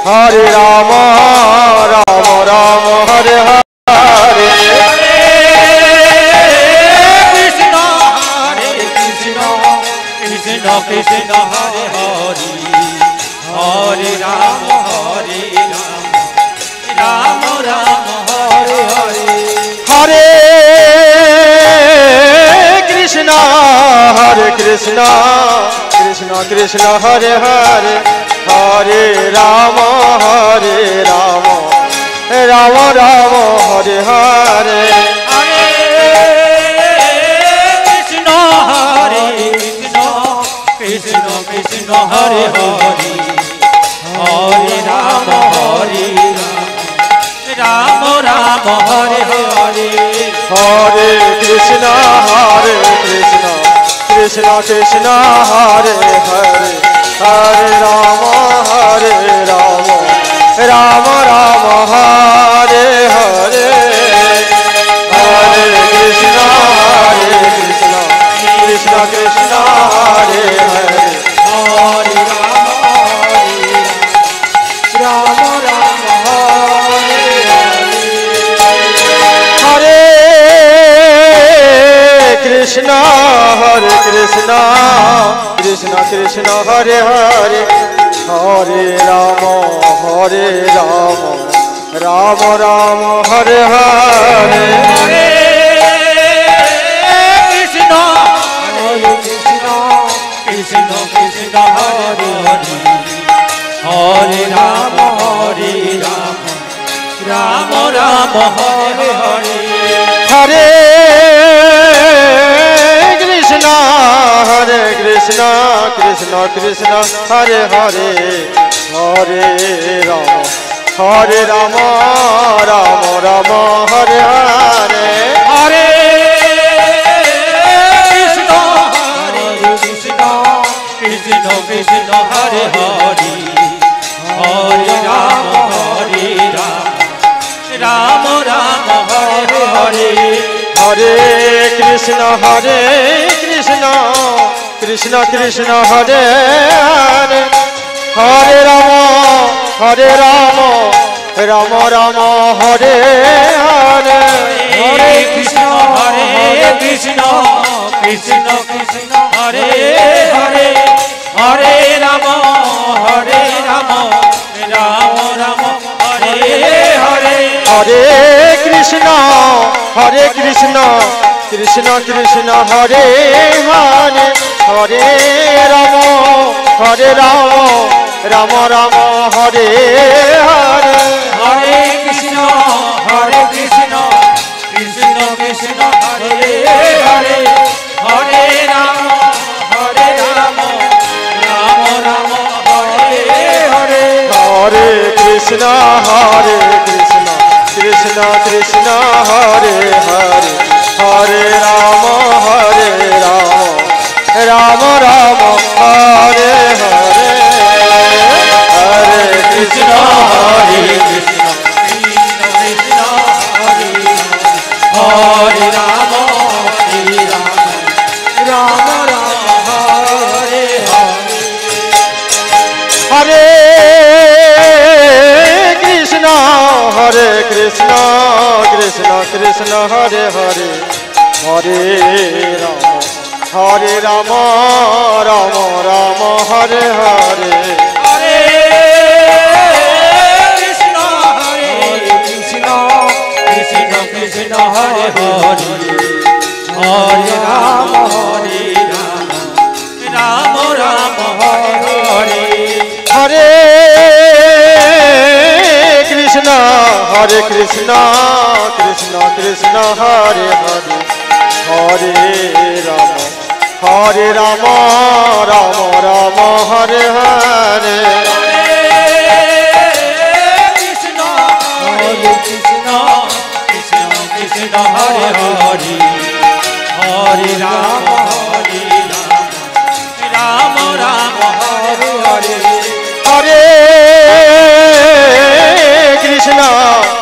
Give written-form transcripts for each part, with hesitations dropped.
हरे Ram Ram Ram Hare Hare Krishna Krishna Krishna Hare Hare Hare Ram Ram Ram Hare Hare Hare Krishna Krishna Krishna Hare Hare Hare Ram Ram Ram Hare Hare Hare Krishna Krishna Krishna Hare Hare Hare Ram Ram Ram Hare Hare Hare Krishna Krishna Krishna Hare Hare Hare Ram Ram Ram Hare Hare Hare Krishna Krishna Krishna Hare Hare Hare Ram Ram Hare Hare Krishna Krishna Krishna Hare Hare Hare Ram Ram Ram Hare Hare Hare Krishna Krishna Krishna Hare Hare Hare Ram Ram Ram Hare Hare Hare Krishna Krishna Krishna Hare Hare Hare Ram Ram Ram Hare Hare Hare Krishna Krishna Krishna Hare Hare Hare Ram Ram Ram Hare Hare Hare Krishna Krishna Krishna Hare Hare Hare Ram Ram Ram Hare Hare Hare Krishna Krishna Krishna Hare Hare Hare Ram Ram Ram Hare Hare Hare Krishna Krishna Krishna Hare Hare Hare Ram Ram Ram Hare Hare Hare Krishna Krishna Krishna Hare Hare Hare Ram Ram Ram Hare Hare Hare Krishna Krishna Krishna Hare Hare Hare Ram Ram Ram Hare Hare Hare Krishna Krishna Krishna Hare Hare Ram Ram Hare Hare Hare Krishna Krishna Krishna Hare Hare Hare Ram Ram Ram Hare Hare Hare Krishna Krishna Krishna Hare Hare Hare Ram Ram Ram Hare Hare Hare Krishna Krishna Krishna Hare Hare Hare Ram Ram Hare Hare Krishna Krishna Krishna Hare Hare Hare Ram Ram Hare Hare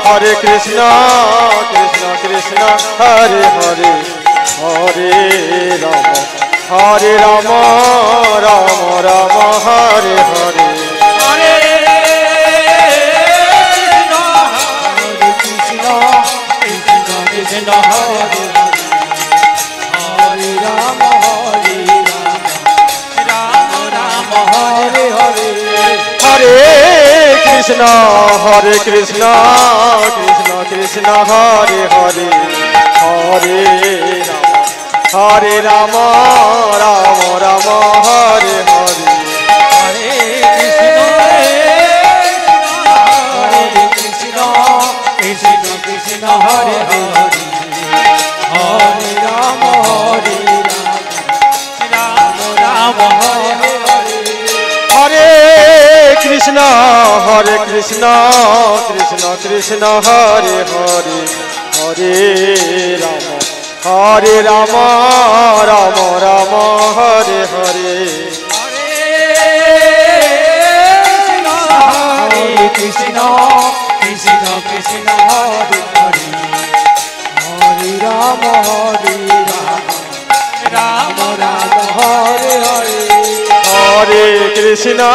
Hare Krishna Krishna Krishna Hare Hare Hare Ram Ram Hare Hare Hare Krishna Krishna Krishna Hare Hare Hare Rama Rama Rama Hare Hare Krishna Krishna Hare Hare Hare Rama Rama Hare Hare Hare Krishna Krishna Krishna Hare Hare Hare Rama Rama Rama Hare Hare Krishna Krishna Krishna Hare Hare Hare Rama Rama Rama Hare Hare Hare Krishna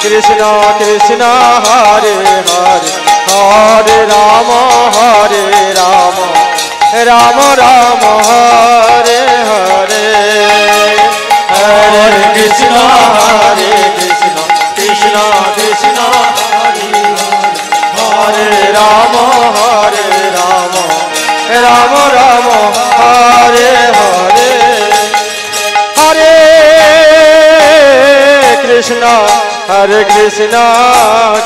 Krishna Krishna Hare Hare Hare Rama Rama Rama Hare Hare Hare Krishna Krishna Krishna Hare Hare Rama Rama Rama Hare Hare Hare Krishna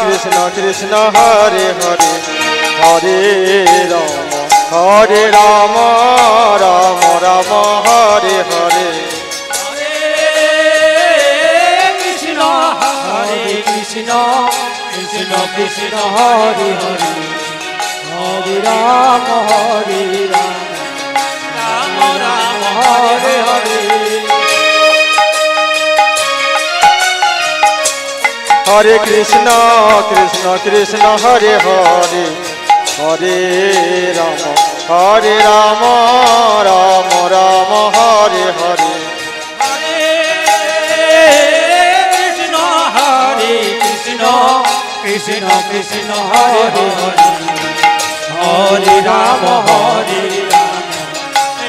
Krishna Krishna Hare Hare Hare Rama Rama Rama Hare Hare Krishna Krishna Krishna Hare Hare Hare Rama Rama Rama Hare Hare Hare Krishna Krishna Hare Hare Hare Rama Rama Rama Hare Hare Krishna Krishna Hare Hare Hare Rama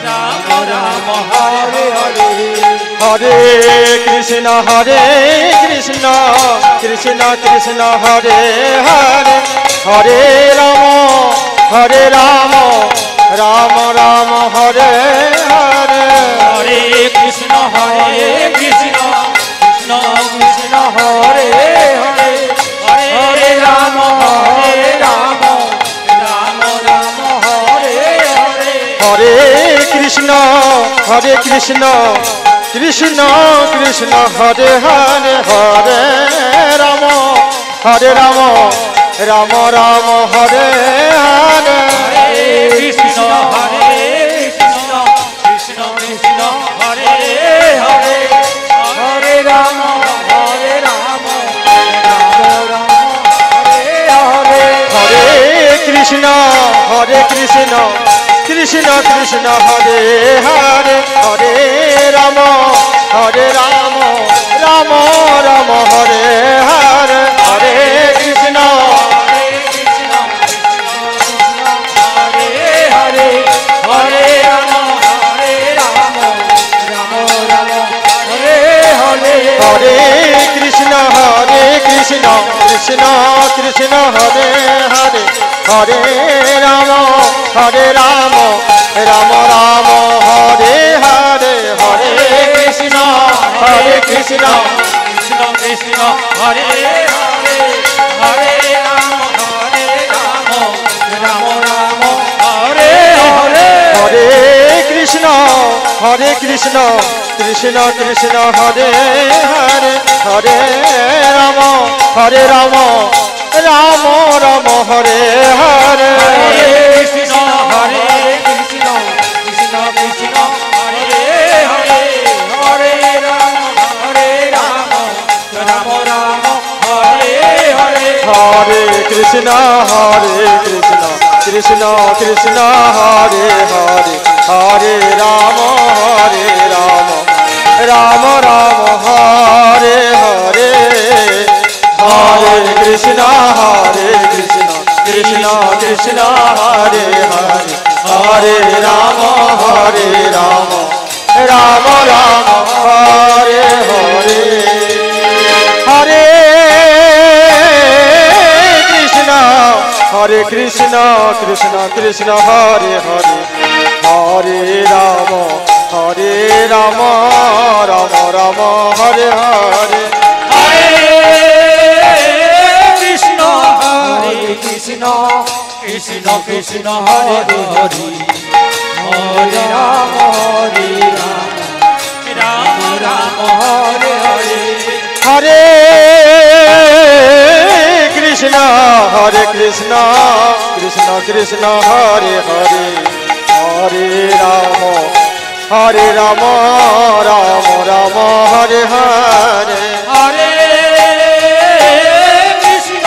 Rama Rama Hare Hare Hare Krishna Krishna Krishna Hare Hare Hare Rama Rama Rama Hare Hare Hare Krishna Krishna Krishna Hare Hare Hare Rama Rama Rama Hare Hare Hare Krishna Krishna Krishna Hare Hare Hare Rama Rama Rama Hare Hare Hare Krishna Krishna Krishna Hare Hare Hare Rama Rama Rama Hare Hare Hare Krishna Krishna Hare Hare Hare Rama Rama Rama Hare Hare Hare Krishna Hare Hare Hare Rama Rama Rama Hare Hare Hare Krishna Krishna Hare Hare Hare Rama Rama Rama Hare Hare Hare Krishna Krishna Krishna Hare Hare Hare Rama Rama Rama Hare Hare Hare Krishna Krishna Hare Hare Hare Rama Rama Rama Hare Hare Krishna Krishna Krishna Hare Hare Hare Rama Rama Rama Hare Hare Hare Krishna Krishna Hare Hare Hare Rama Rama Rama Hare Hare Hare Krishna Krishna Hare Hare Hare Rama Rama Rama Hare Hare Krishna Krishna Krishna Hare Hare Hare Ram Ram Ram Hare Hare Hare Krishna Krishna Krishna Hare Hare Hare Ram Ram Ram Hare Hare Hare Krishna Krishna Krishna Hare Hare Hare Ram Ram Ram Hare Hare Hare Krishna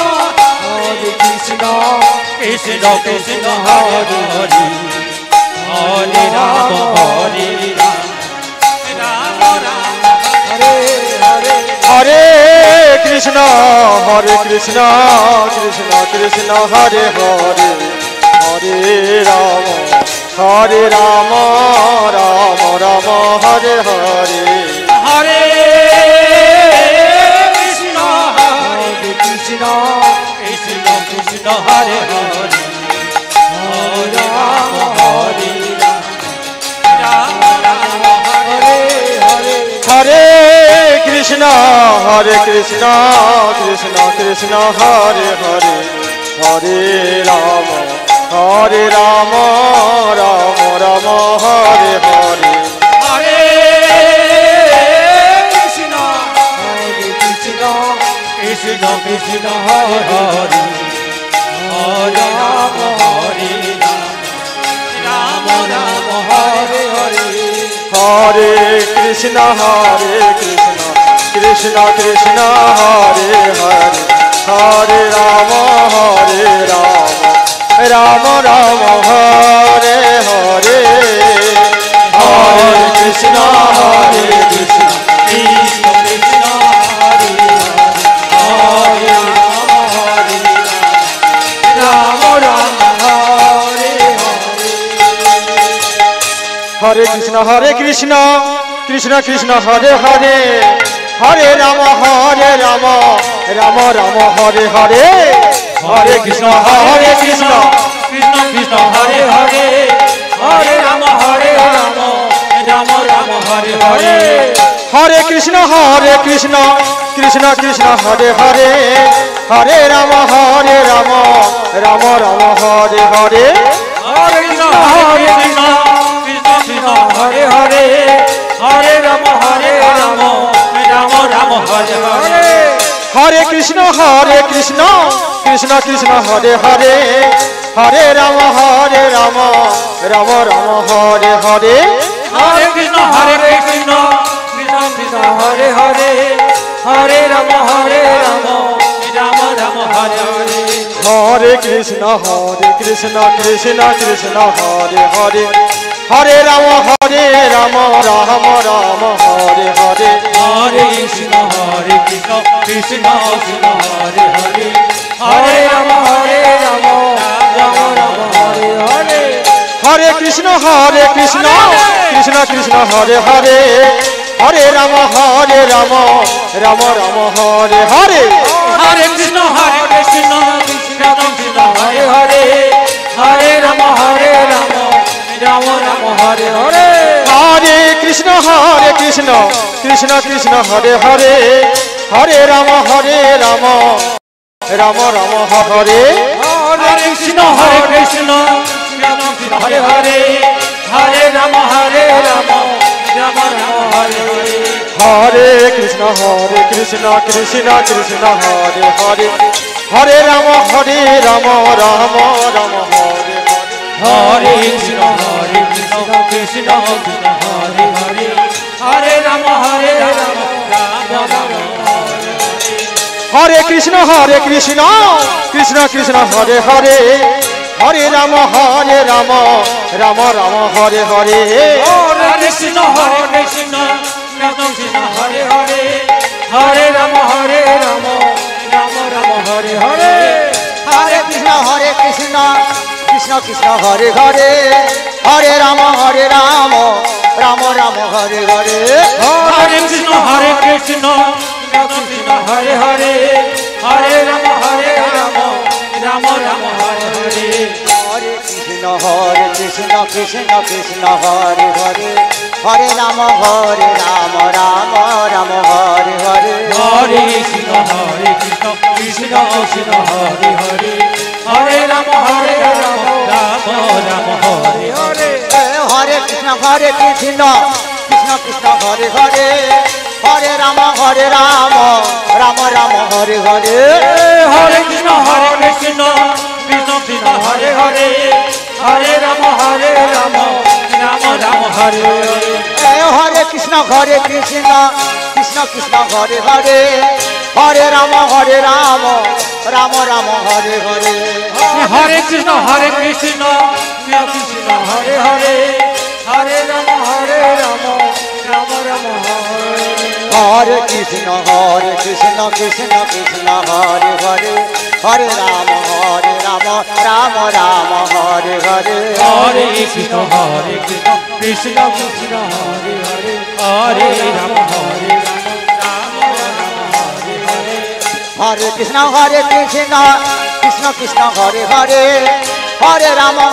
Krishna Krishna Hare Hare Hare Ram Ram Ram Hare Hare Hare Krishna Krishna Krishna Hare Hare Hare Ram Ram Ram Hare Hare Hare Krishna Krishna Krishna Hare Hare Hare Ram Ram Hare Hare Hare Krishna Krishna Krishna Hare Hare Hare Ram Ram Ram Hare Hare Hare Krishna Krishna Krishna Hare Hare Hare Ram Ram Ram Hare Hare Hare Krishna Krishna Krishna Hare Hare Hare Ram Ram Ram Hare Hare Hare Krishna Krishna Krishna Hare Hare Ram Ram Ram Hare Hare Hare Krishna Krishna Krishna Hare Hare Hare Ram Ram Ram Hare Hare Hare Krishna Krishna Krishna Hare Hare Hare Ram Ram Ram Hare Hare Hare Krishna Krishna Krishna Hare Hare Hare Ram Ram Ram Hare Hare Hare Krishna Krishna Krishna Hare Hare Hare Ram Ram Ram Hare Hare Hare Krishna Krishna Krishna Hare Hare Hare Ram Ram Ram Hare Hare Hare Krishna Krishna Krishna Hare Hare Hare Ram Ram Ram Hare Hare Hare Krishna Krishna Krishna Hare Hare Hare Ram Ram Ram Hare Hare Hare Krishna Krishna Krishna Hare Hare Hare Ram Ram Ram Hare Hare Hare Krishna Krishna Krishna Hare Hare Hare Ram Ram Ram Hare Hare Hare Krishna Krishna Krishna Hare Hare Hare Ram Ram Ram Hare Hare Hare Krishna Krishna Krishna Hare Hare Hare Ram Ram Ram Hare Hare Krishna Krishna Hare Hare Hare Ram Ram Ram Hare Hare Hare Krishna Krishna Krishna Hare Hare Hare Ram Ram Ram Hare Hare Krishna Krishna Hare Hare Hare Ram Ram Ram Hare Hare Hare Krishna Krishna Hare Hare Hare Ram Ram Ram Hare Hare Hare Krishna Krishna Hare Hare Hare Ram Ram Ram Hare Hare Hare Krishna Krishna Hare Hare Hare Ram Ram Ram Hare Hare Hare Krishna Krishna Hare Hare Hare Ram Ram Ram Ram Hare Hare Hare Krishna Krishna Krishna Hare Hare Hare Rama Rama Rama Hare Hare Hare Krishna Krishna Krishna Hare Hare Hare Rama Rama Rama Hare Hare Hare Krishna Krishna Krishna Hare Hare Hare Rama Rama Rama Hare Hare Hare Krishna Krishna Krishna Hare Hare Hare Rama Rama Rama Hare Hare Hare Krishna Krishna Krishna Hare Hare Hare Rama Rama Rama Hare Hare Hare Krishna Krishna Krishna Hare Hare Hare Rama Rama Rama Hare Hare Krishna Krishna Krishna Hare Hare Hare Rama Rama Rama Hare Hare Hare Krishna Krishna Krishna Hare Hare Hare Rama Rama Hare Hare Hare Krishna Krishna Krishna Hare Hare Hare Rama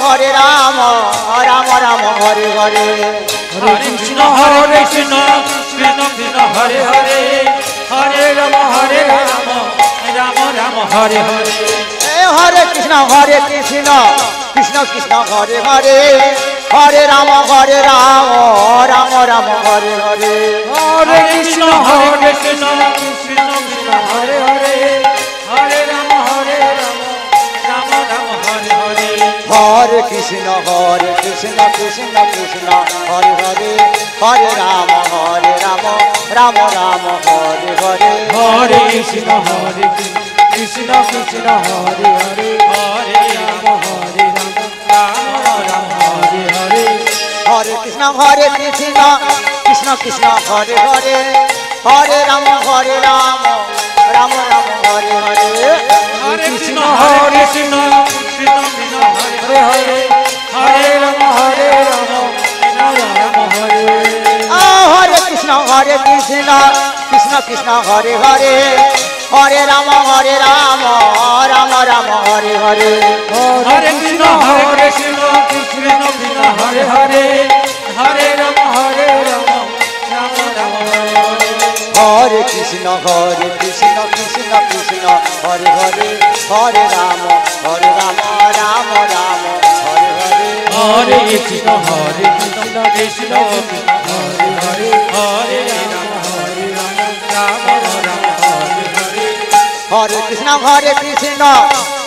Rama Rama Hare Hare Hare Krishna Krishna Krishna Hare Hare Hare Rama Rama Rama Hare Hare Hare Krishna Krishna Krishna Hare Hare Hare Rama Rama Rama Hare Hare Hare Krishna Krishna Krishna Hare Hare Hare Rama Rama Rama Hare Hare Hare Krishna Krishna Krishna Hare Hare Hare Rama Rama Rama Hare Hare Hare Krishna Krishna Krishna Hare Hare Hare Rama Rama Hare Hare Hare Krishna Krishna Hare Hare Hare Rama Rama Rama Hare Hare Hare Krishna Krishna Krishna Hare Hare Hare Rama Rama Hare Hare Krishna Krishna Krishna Hare Hare Hare Rama Rama Rama Hare Hare Hare Krishna Krishna Krishna Hare Hare Hare Rama Rama Rama Hare Hare Krishna Krishna Krishna Hare Hare Hare Rama Rama Rama Hare Hare Hare Krishna Krishna Krishna Hare Hare Hare Rama Rama Rama Hare Hare Hare Krishna Krishna Hare Hare Hare Rama Rama Rama Hare Hare Hare Krishna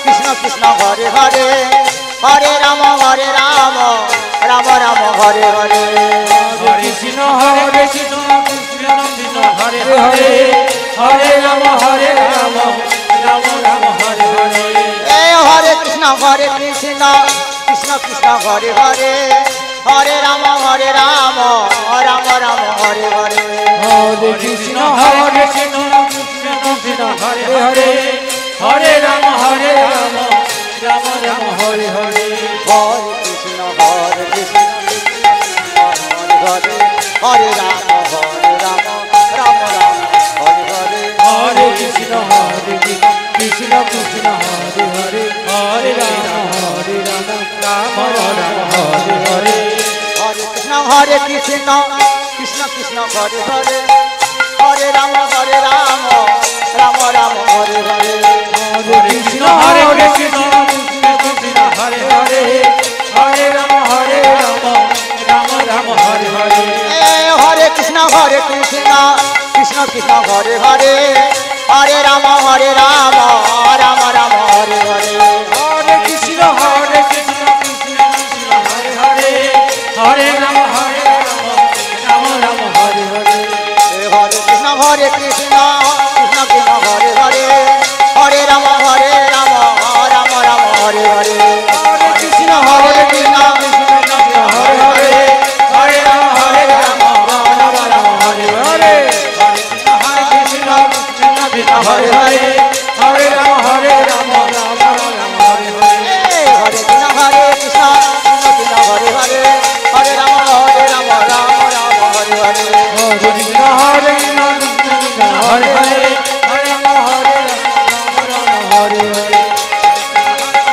Krishna Krishna Hare Hare Hare Rama Rama Rama Hare Hare Hare Krishna Krishna Krishna Hare Hare Hare Rama Rama Rama Hare Hare Hare Krishna Krishna Krishna Hare Hare Hare Rama Rama Rama Hare Hare Hare Krishna Hare Hare Rama Rama Hare Hare Hare Krishna Krishna Krishna Hare Hare Hare Rama Rama Rama Hare Hare Hare Krishna Krishna Krishna Hare Hare Hare Rama Rama Rama Hare Hare Hare Krishna Krishna Krishna Hare Hare Hare Rama Rama Rama Hare Hare Hare Krishna Krishna Krishna Hare Hare Hare Rama Rama Rama Hare Hare Hare Krishna Krishna Krishna Hare Hare Hare Rama Rama Rama Hare Hare Hare Krishna Krishna Krishna Hare Hare Hare Rama Rama Rama Hare Hare Hare Krishna Krishna Krishna Hare Hare Hare Rama Rama Hare Hare Hare Krishna Krishna Krishna Hare Hare Hare Rama Rama Rama Hare Hare Hare Krishna Krishna Krishna Hare Hare Hare Rama Rama Hare Hare Hare Krishna Krishna Krishna Hare Hare Hare Rama Rama Hare Hare Hare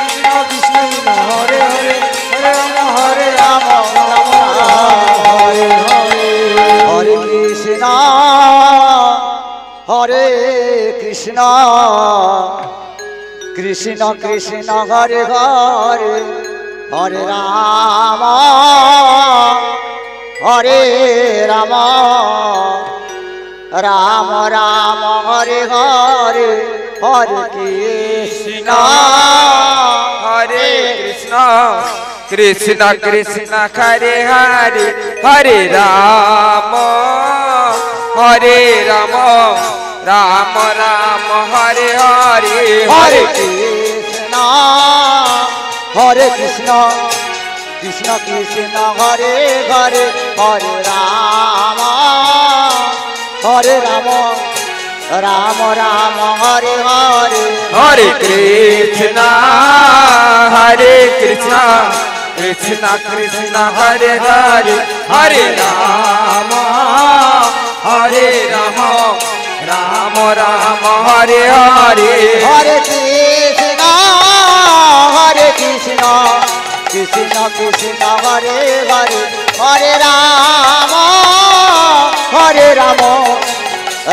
Krishna Krishna Hare Hare Hare Krishna Krishna Krishna Hare Hare Hare Ram হরে রাম রাম রাম হরে হরে হরে কৃষ্ণ হরে কৃষ্ণ কৃষ্ণ কৃষ্ণ হরে হরে হরে রাম হরে রাম রাম রাম হরে হরে হরে হরে কৃষ্ণ হরে কৃষ্ণ কৃষ্ণ কৃষ্ণ হরে হরে হরে রাম হরে রাম রাম রাম হরে হরে হরে কৃষ্ণ হরে কৃষ্ণ কৃষ্ণ কৃষ্ণ হরে হরে হরে রাম হরে রাম রাম রাম হরে হরে হরে কৃষ্ণ হরে কৃষ্ণ কৃষ্ণ কৃষ্ণ হরে হরে হরে রাম হরে রাম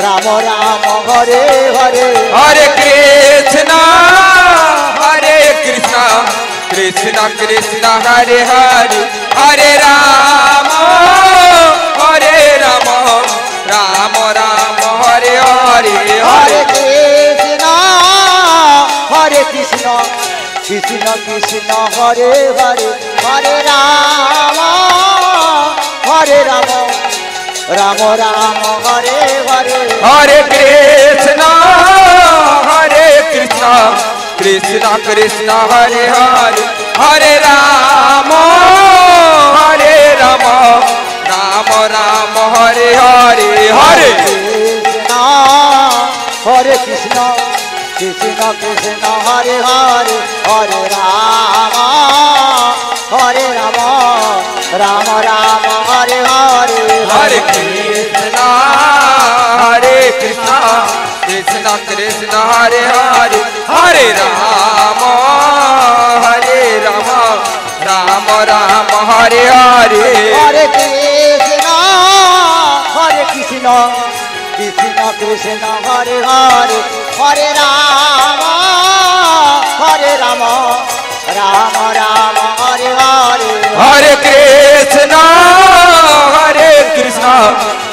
রাম রাম হরে হরে হরে কৃষ্ণ হরে কৃষ্ণ কৃষ্ণ কৃষ্ণ হরে হরে হরে রাম হরে রাম রাম রাম হরে হরে হরে হরে কৃষ্ণ হরে কৃষ্ণ কৃষ্ণ কৃষ্ণ হরে হরে হরে রাম হরে রাম রাম রাম হরে হরে হরে কৃষ্ণ হরে কৃষ্ণ কৃষ্ণ কৃষ্ণ হরে হরে হরে রাম হরে রাম রাম রাম হরে হরে হরে কৃষ্ণ হরে কৃষ্ণ কৃষ্ণ কৃষ্ণ হরে হরে হরে রাম হরে রাম রাম রাম হরে হরে হরে কৃষ্ণ হরে কৃষ্ণ কৃষ্ণ কৃষ্ণ হরে হরে হরে রাম রাম রাম হরে হরে হরে কৃষ্ণ হরে কৃষ্ণ কৃষ্ণ কৃষ্ণ হরে হরে হরে রাম রাম রাম হরে হরে হরে কৃষ্ণ হরে কৃষ্ণ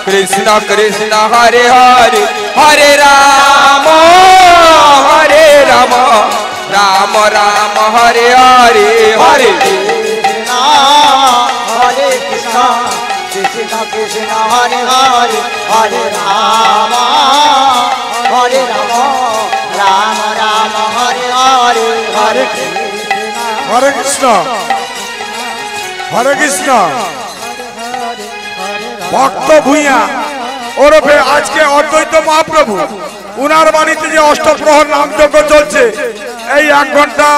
কৃষ্ণ কৃষ্ণ হরে হরে হরে রাম রাম রাম হরে হরে হরে কৃষ্ণ হরে কৃষ্ণ কৃষ্ণ কৃষ্ণ হরে হরে হরে রাম রাম রাম হরে হরে হরে হরে কৃষ্ণ হরে কৃষ্ণ ভক্ত ভূঁইয়া ওরফে আজকে অদ্বৈত মহাপ্রভু উনার বাড়িতে যে অষ্টপ্রহর নামযজ্ঞ চলছে এই 1 ঘন্টা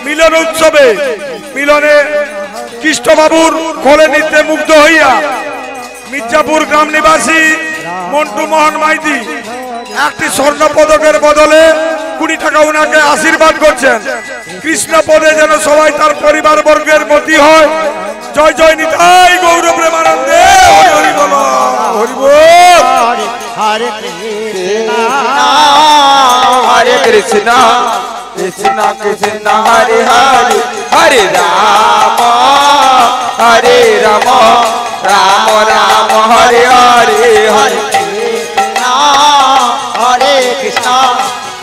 মিলন উৎসবে মিলনে কৃষ্ণবাবুর কোলে নিতে মুগ্ধ হইয়া মির্জাপুর গ্রাম নিবাসী মন্টু মোহন মাইতি একটি স্বর্ণ পদকের বদলে 20 টাকা উনাকে আশীর্বাদ করছেন। কৃষ্ণ পদে যেন সবাই তার পরিবার বর্গের মতি হয়। জয় জয় নিতাই গৌর প্রেমানন্দে হরি হরি বল হরি বল। হরে কৃষ্ণ হরে কৃষ্ণ কৃষ্ণ কৃষ্ণ হরে হরে হরে রাম রাম রাম হরে হরে হরে কৃষ্ণ হরে কৃষ্ণ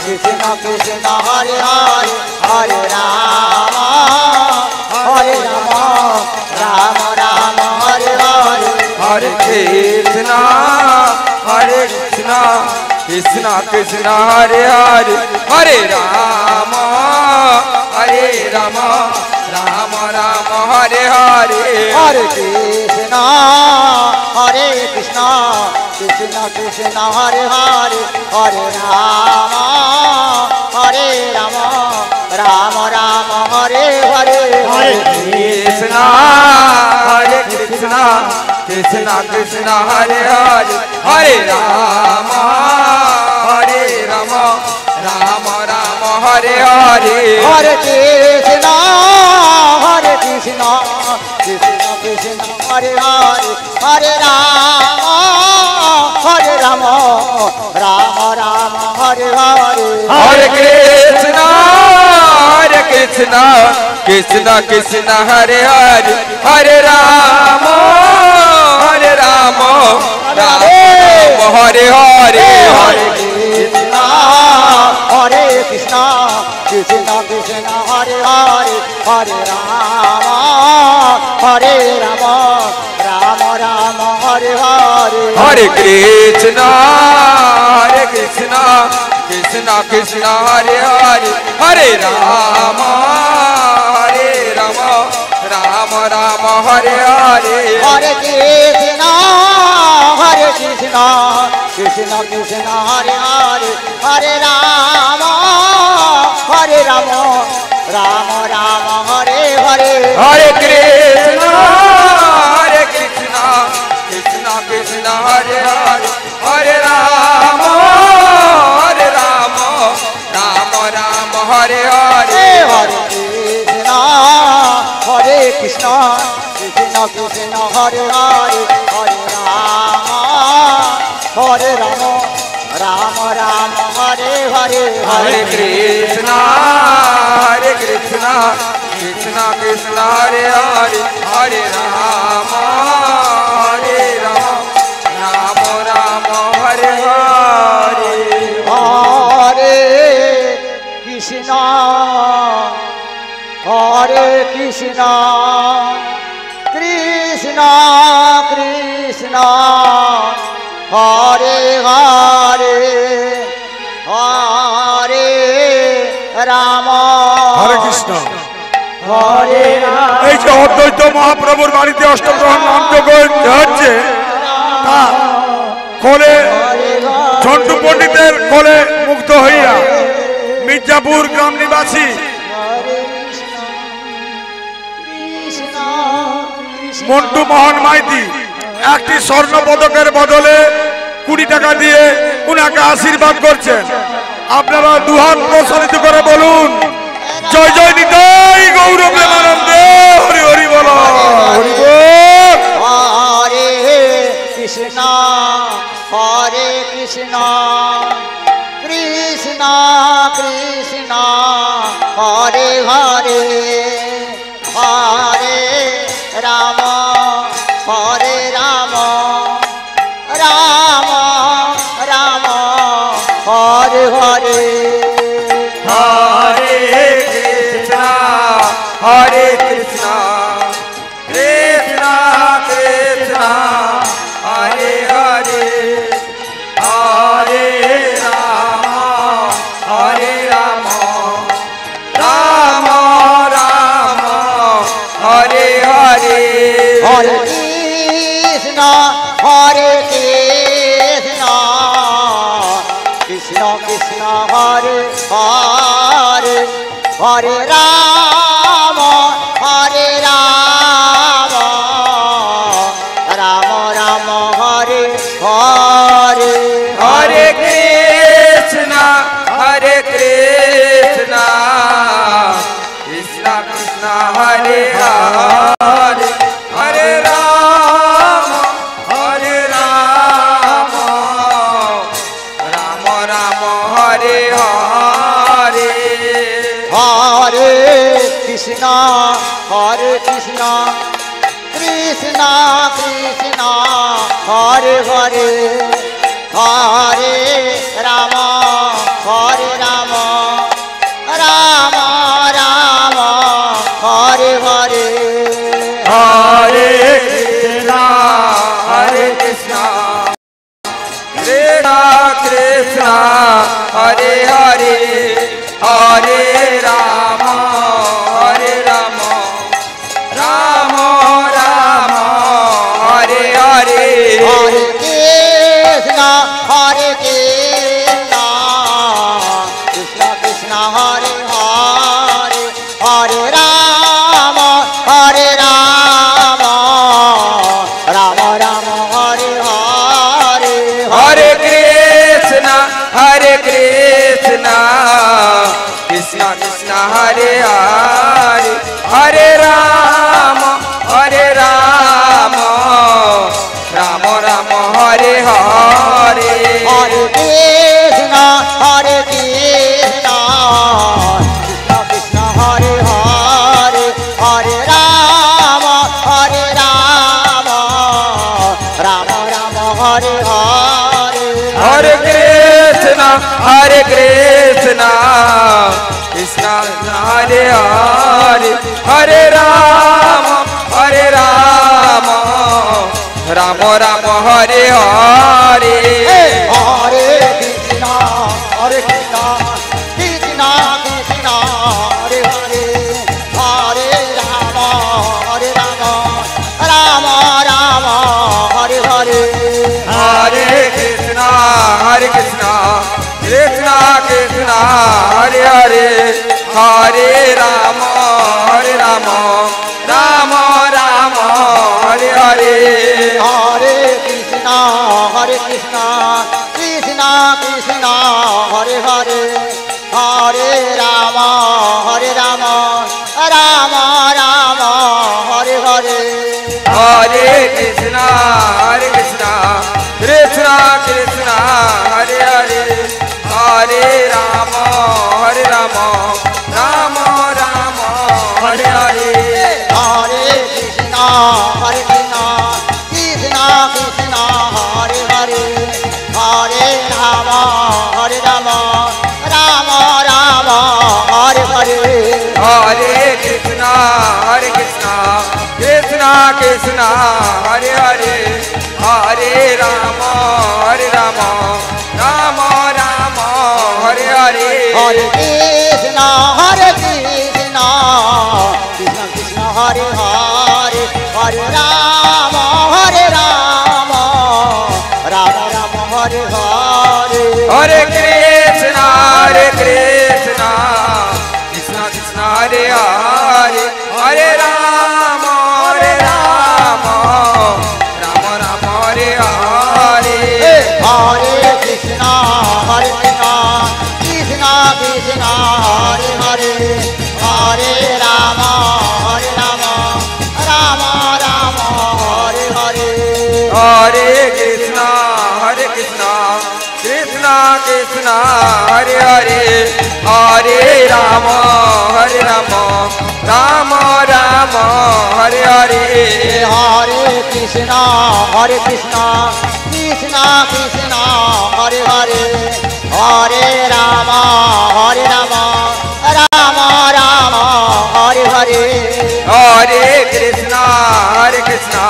কৃষ্ণ কৃষ্ণ হরে হরে হরে রাম রাম রাম হরে হরে হরে কৃষ্ণ কৃষ্ণ কৃষ্ণ হরে হরে হরে রাম রাম রাম হরে হরে হরে কৃষ্ণ হরে Krishna Krishna Krishna Hare Hare Hare Ram Ram Ram Hare Hare Hare Krishna Krishna Krishna Hare Hare Hare Ram Ram Ram Hare Hare Hare Krishna Krishna Krishna Hare Hare Hare Ram Ram Hare Krishna Krishna Krishna Hare Hare Hare Rama Rama Rama Hare Hare Hare Hare Krishna Krishna Krishna Hare Hare Hare Rama Rama Rama Hare Hare Hare Krishna Krishna Krishna Hare Hare Hare Rama Rama Rama Hare Hare Hare Krishna Krishna Krishna Hare Hare Hare Rama Rama Rama Hare Hare Hare Krishna Krishna Krishna Hare Hare Hare Rama Rama Rama Hare Hare Hare Krishna Krishna Krishna Hare Hare Hare Rama Rama Rama Hare Hare Hare Krishna Krishna Krishna Hare Hare Hare Rama Rama Rama Hare Hare Hare Krishna Krishna Krishna Hare Hare Hare Rama হরে Krishna. Hare Rama এই যে অদ্বৈত মহাপ্রভুর বাড়িতে অষ্টপ্রহর নাম যজ্ঞ হচ্ছে তা কোলে ঝন্টু পণ্ডিতের কোলে মুগ্ধ হইয়া মির্জাপুর গ্রাম নিবাসী মন্টু মোহন মাইতি একটি স্বর্ণ পদকের বদলে 20 টাকা দিয়ে উনাকে আশীর্বাদ করছেন। আপনারা দুহাত প্রসারিত করে বলুন জয় জয় নিতাই গৌর প্রেমানন্দে হরি হরি বল হরি বল। Hare Krishna Krishna Krishna Hare Hare Hare Rama Rama Rama Hare Hare Hare Krishna Krishna Krishna Hare Hare Hare Rama Rama Rama Hare Hare Hare Krishna Krishna Krishna Hare Hare Hare Rama Rama Rama Hare Hare Hare Krishna Krishna Krishna Hare Hare Hare Rama Rama Rama Hare Hare Hare Krishna Krishna Krishna Hare Hare Hare Rama Rama Rama Hare Hare Hare Krishna Krishna Krishna Hare Hare Hare Rama Rama Rama Hare Hare Hare Krishna Krishna Krishna Hare Hare Hare Rama Rama Hare Hare Hare Krishna Krishna Krishna Hare Hare Hare Rama Rama Hare Hare Hare Krishna Hare Krishna Krishna Hare Hare Hare Rama Rama Rama Hare Hare Hare Krishna Hare Krishna Krishna Krishna Hare Hare Hare Rama Rama Rama Hare Hare Hare Krishna Krishna Krishna Hare Hare Hare Rama Rama Rama Hare Hare Hare Krishna Krishna Krishna Hare Hare Hare Rama Rama Rama Hare Hare Hare Krishna Krishna Krishna Hare Hare Hare Rama Rama Rama Hare Hare Hare Krishna Krishna Krishna Hare Hare Hare Rama Rama Rama Hare Hare Hare Krishna Krishna Hare Hare Hare Rama Rama Rama Hare Hare Hare Krishna Krishna Krishna Hare Hare Hare Rama Rama Rama Hare Hare Hare Krishna Krishna Krishna Hare Hare Hare Rama Rama Hare Hare Hare Krishna Krishna Krishna Hare Hare Hare Rama Rama Hare Hare Hare Krishna Krishna Krishna Hare Hare Hare Rama Rama Hare Hare Hare Krishna Krishna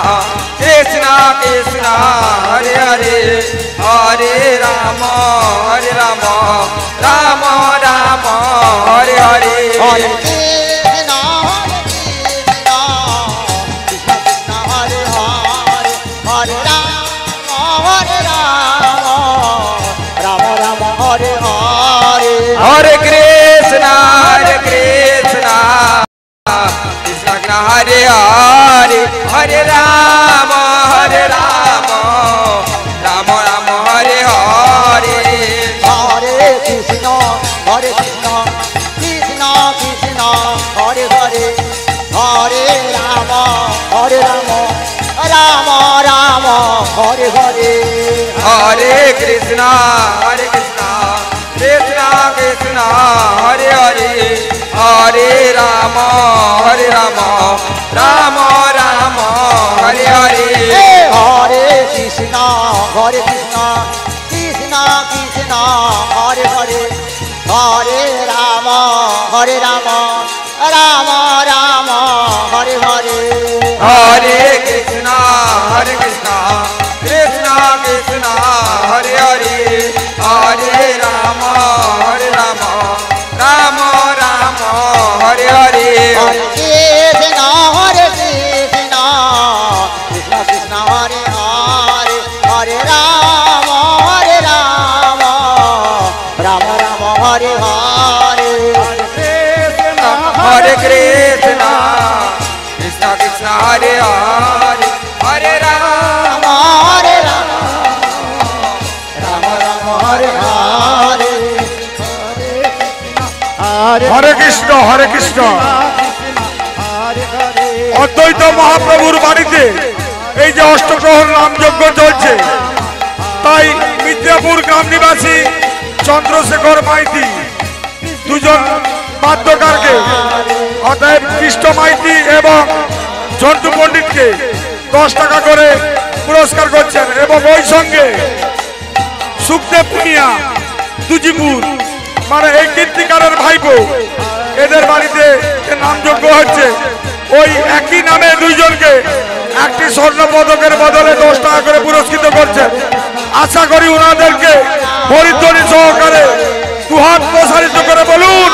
Krishna Hare Hare Hare Rama Rama Hare Hare Hare Krishna Krishna Krishna Hare Hare Hare Rama Rama Hare Hare Hare Krishna Krishna Hare Hare Hare Rama Rama Hare Hare Hare Krishna Krishna Hare Hare Hare Rama Rama Hare Hare Hare Krishna Krishna Krishna Hare Hare Hare Rama Rama Hare Hare Hare Krishna Krishna Hare Hare Hare Rama Rama Hare Hare Hare Krishna Krishna Krishna Hare Hare Hare Rama Rama Hare Hare Hare Krishna Krishna Hare Hare Hare Rama Rama Hare Hare Hare Krishna Krishna Krishna Hare Hare Hare Rama Rama Hare Hare Hare Krishna Krishna Hare Hare Hare Rama Hare Rama Hare Hare হরে কৃষ্ণ অদ্বৈত মহাপ্রভুর বাড়িতে এই যে অষ্টপ্রহর নামযজ্ঞ চলছে, তাই মিত্রাপুর গ্রাম নিবাসী চন্দ্রশেখর মাইতি দুজন বাদ্যকারকে অতএব কৃষ্ণ মাইতি এবং ঝন্টু পণ্ডিতকে 10 টাকা করে পুরস্কার করছেন এবং ওই সঙ্গে সুখদেব পুনিয়া তুজিপুর, মানে এই কীর্তিকারের ভাইপো, এদের বাড়িতে নামযজ্ঞ হচ্ছে। ওই একই নামে দুইজনকে একটি স্বর্ণ পদকের বদলে 10 টাকা করে পুরস্কৃত করছে। আশা করি ওনাদেরকে হরিধ্বনি সহকারে দুহাত প্রসারিত করে বলুন,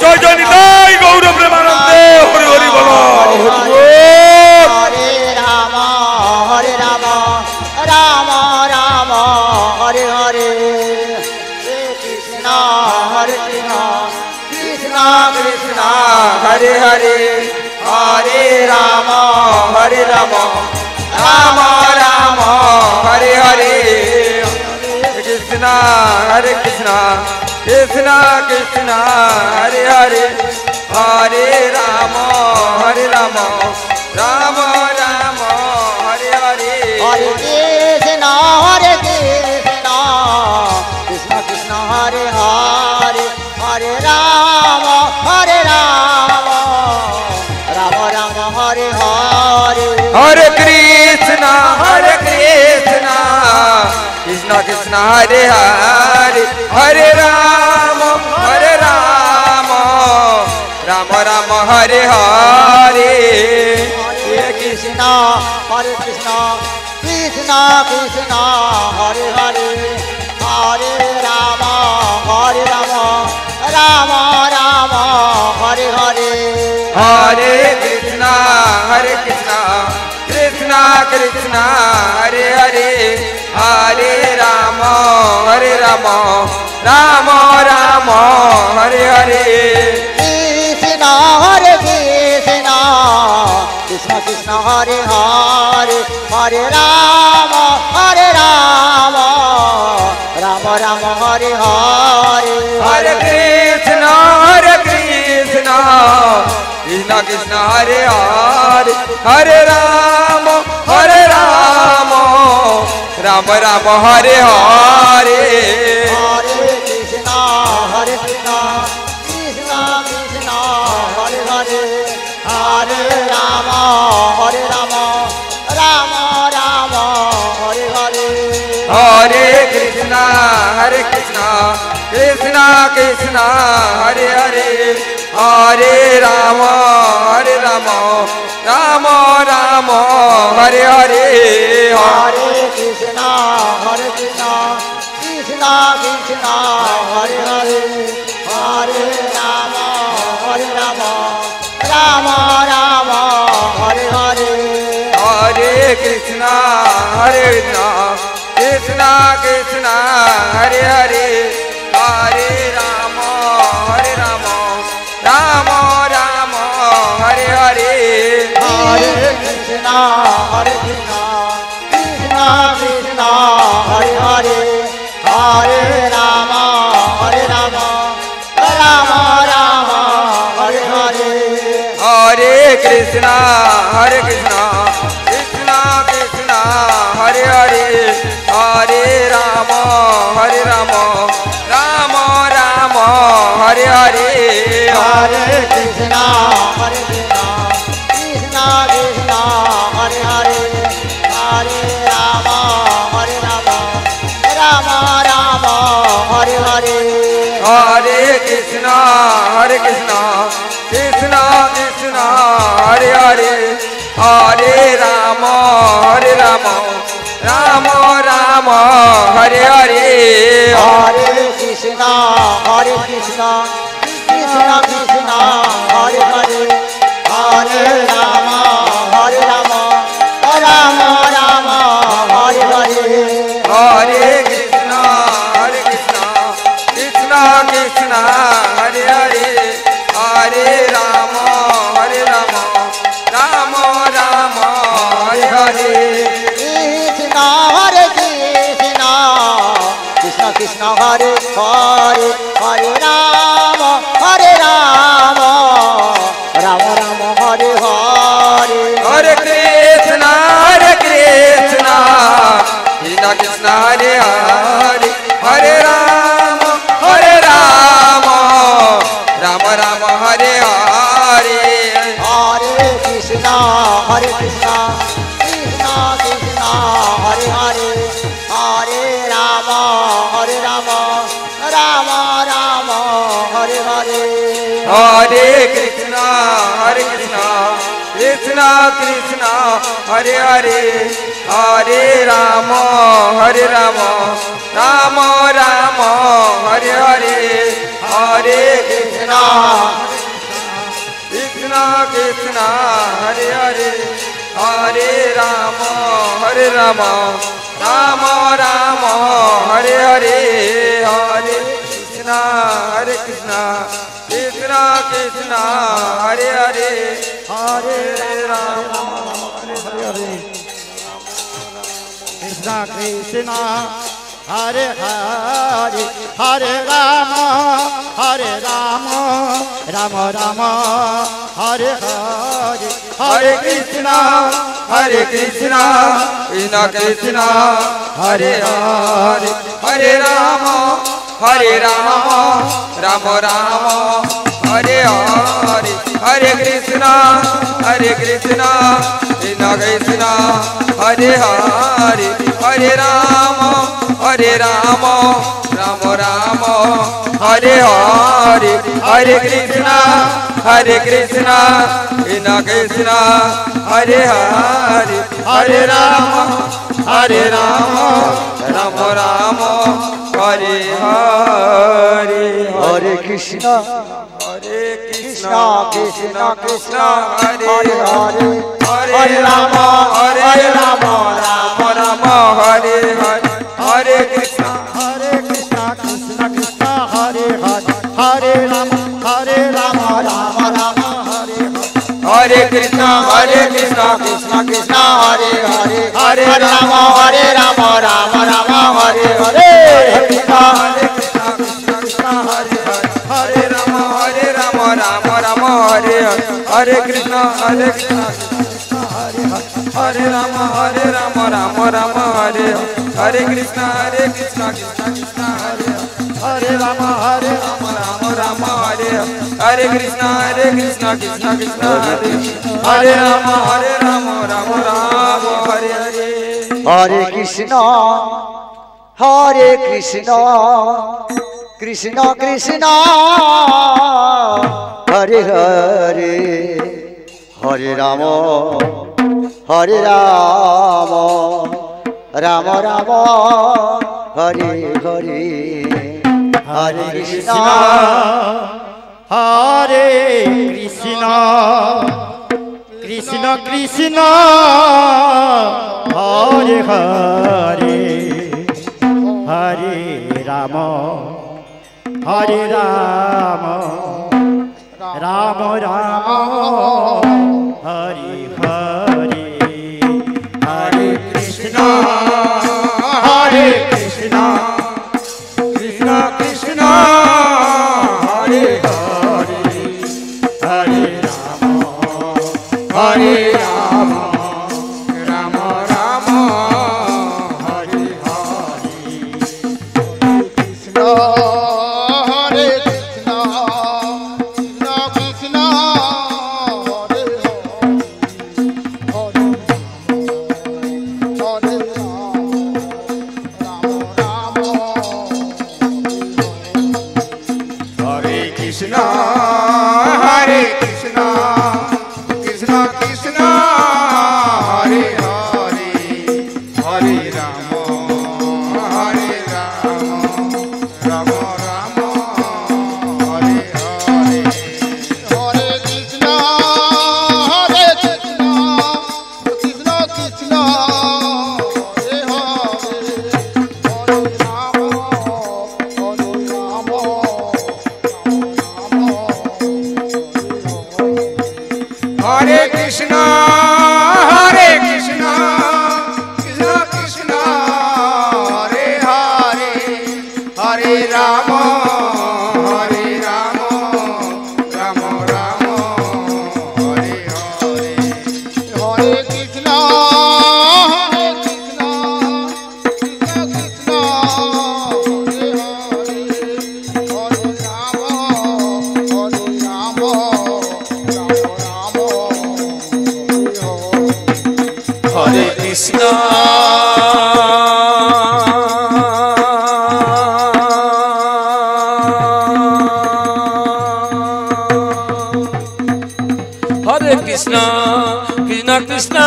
জয় জয় নিতাই গৌর প্রেমানন্দে, হরি হরি বল, হরি বল। হরে রাম রাম রাম হরে হরে, কৃষ্ণ হরে কৃষ্ণ কৃষ্ণ কৃষ্ণ हरे हरे हरे राम राम राम हरे हरे, कृष्णा हरे कृष्णा कृष्णा कृष्णा हरे हरे, हरे राम राम राम हरे हरे, हरे कृष्ण कृष्ण कृष्ण हरे हरे, हरे राम राम राम हरे हरे, हरे कृष्णा कृष्णा कृष्णा हरे हरे, हरे राम राम राम हरे हरे, हरे कृष्ण कृष्ण कृष्ण हरे हरे, हरे राम राम राम हरे हरे, हरे कृष्णा कृष्णा कृष्णा हरे हरे, हरे राम राम राम हरे हरे, कृष्ण कृष्ण कृष्ण हरे हरे, हरे राम राम राम हरे हरे, हरे कृष्णा कृष्णा कृष्णा हरे हरे, हरे राम राम राम हरे हरे, हरे कृष्ण कृष्ण कृष्ण हरे हरे, हरे राम राम राम हरे हरे, हरे कृष्णा कृष्णा कृष्णा हरे हरे, हरे राम राम राम हरे हरे, हरे कृष्ण कृष्ण कृष्ण हरे हरे, हरे राम राम राम हरे हरे, हरे कृष्णा कृष्णा कृष्णा हरे हरे, हरे राम राम राम हरे हरे, हरे कृष्ण कृष्ण कृष्ण हरे हरे, हरे राम राम राम हरे हरे, हरे कृष्णा कृष्णा कृष्णा हरे हरे, हरे राम राम राम हरे हरे, हरे कृष्ण कृष्ण कृष्ण हरे हरे, हरे राम राम राम हरे हरे, हरे कृष्णा कृष्णा कृष्णा हरे हरे, हरे राम राम हरे हरे, हरे कृष्ण कृष्ण कृष्ण हरे हरे, हरे राम राम राम हरे हरे, हरे कृष्णा कृष्णा हरे हरे, हरे राम राम हरे हरे, कृष्ण कृष्ण कृष्ण हरे हरे, हरे राम राम राम हरे हरे, हरे कृष्णा कृष्णा कृष्ण हरे हरे, हरे राम राम हरे हरे, हरे कृष्ण कृष्ण कृष्ण हरे हरे, हरे Ram Hare Krishna, Hare Krishna, Krishna Krishna, Hare Hare, Hare Rama, Hare Rama, Rama Rama, Hare Hare, Hare Krishna, Krishna Krishna, Hare Hare, Hare Rama, Hare Rama, Rama Rama, Hare Hare, Hare Krishna, Hare Krishna, Krishna Krishna, Hare Hare, Hare Rama, Hare Hare, Krishna Krishna, Hare Hare, Hare Rama, Hare Rama, Rama Rama, Hare Hare, Hare Krishna, Hare Krishna, Krishna Krishna, Hare Hare, Hare Rama, Hare Rama, Rama Rama, Hare Hare, Hare Krishna, Hare Krishna, Krishna Krishna, Hare Hare, Hare Rama, Hare Rama, Rama Rama, Hare Hare, Hare Krishna, Hare Krishna, Krishna Krishna, Hare Hare, Hare Rama, Hare Rama, Rama Rama, Hare Hare, Hare Krishna, Hare Krishna Krishna Krishna, Hare Hare Hare, Hare Rama, Hare Rama, Rama Rama, Hare Hare, Hare Krishna, Hare Krishna, Krishna Krishna, Hare Hare, Hare Rama, Hare Rama, Rama Rama, Hare Hare. Hare Krishna, Hare Krishna, Krishna Krishna, Hare Hare, Hare Hare Rama, Hare Rama, Rama Rama, Hare Hare. Krishna, Hare Krishna, Krishna Krishna, Hare Hare, Hare Rama, Hare Rama, Rama Rama, Hare Hare, Hare Krishna, Hare Krishna, Hare Rama, Hare Rama, Rama Rama, Hare Hare, Hare Krishna, Hare Krishna, Krishna Krishna, Hare Hare, Hare Rama, Hare Rama, Rama Rama, Hare Hare, Hare Krishna, Hare Krishna, Krishna Krishna, Hare Hare, Hare Rama, Hare Rama, Rama Rama, Hare Hare. Hare Krishna, Hare Krishna, Krishna Krishna, Hare Hare, Hare Rama, Hare Rama, Rama Rama, Hare Hare, Hare Krishna, Hare Krishna, Krishna Krishna, Hare Hare, Hare Rama, Hare Rama, Rama Rama, Hare Hare, Hare Krishna, Hare Krishna, Krishna Krishna, Hare Hare, Hare Rama, Hare Rama, Rama Rama, Hare Hare. Krishna, Hare Krishna, Krishna Krishna, Hare Hare, Hare Rama, Hare Krishna, Hare Krishna, Krishna Krishna, Hare Hare, Hare Rama, Hare Rama, Rama Rama, Hare Hare. Hare Krishna, Hare Krishna, Krishna Krishna, Hare Hare, Hare Rama, Hare Rama, Hare Krishna, Hare Krishna, Krishna Krishna, Hare Hare, Hare Rama, Hare Rama, Rama Rama, Hare Hare. Hare Krishna, Hare Krishna, Krishna Krishna, Hare Hare, Hare Rama, Hare Rama, Rama Rama, Krishna Krishna Krishna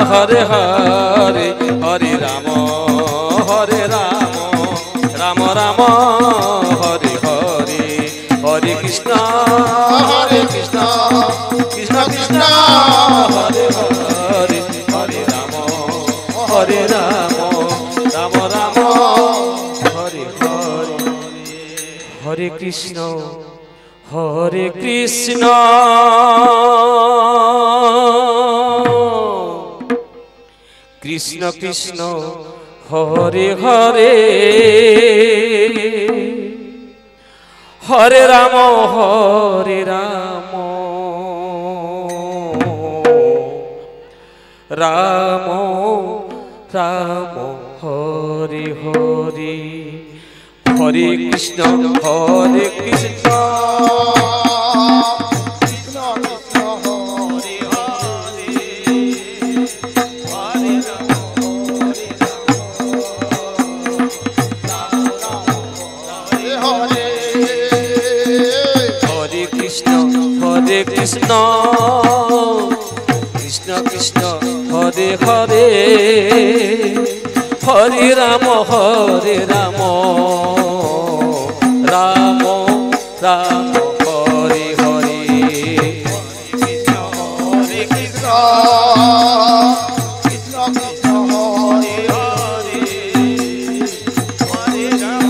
Hare Hare Hare Ram Ram Ram Hare Hare Hare Krishna Krishna Krishna Hare Hare Hare Ram Ram Ram Hare Hare Hare Krishna Krishna Krishna Hare Hare Hare Ram Ram Ram Hare Hare Hare Krishna হরে কৃষ্ণ হরে কৃষ্ণ কৃষ্ণ কৃষ্ণ হরে হরে হরে রাম রাম রাম হরে হরে হরে কৃষ্ণ কৃষ্ণ কৃষ্ণ হরে হরে হরে রাম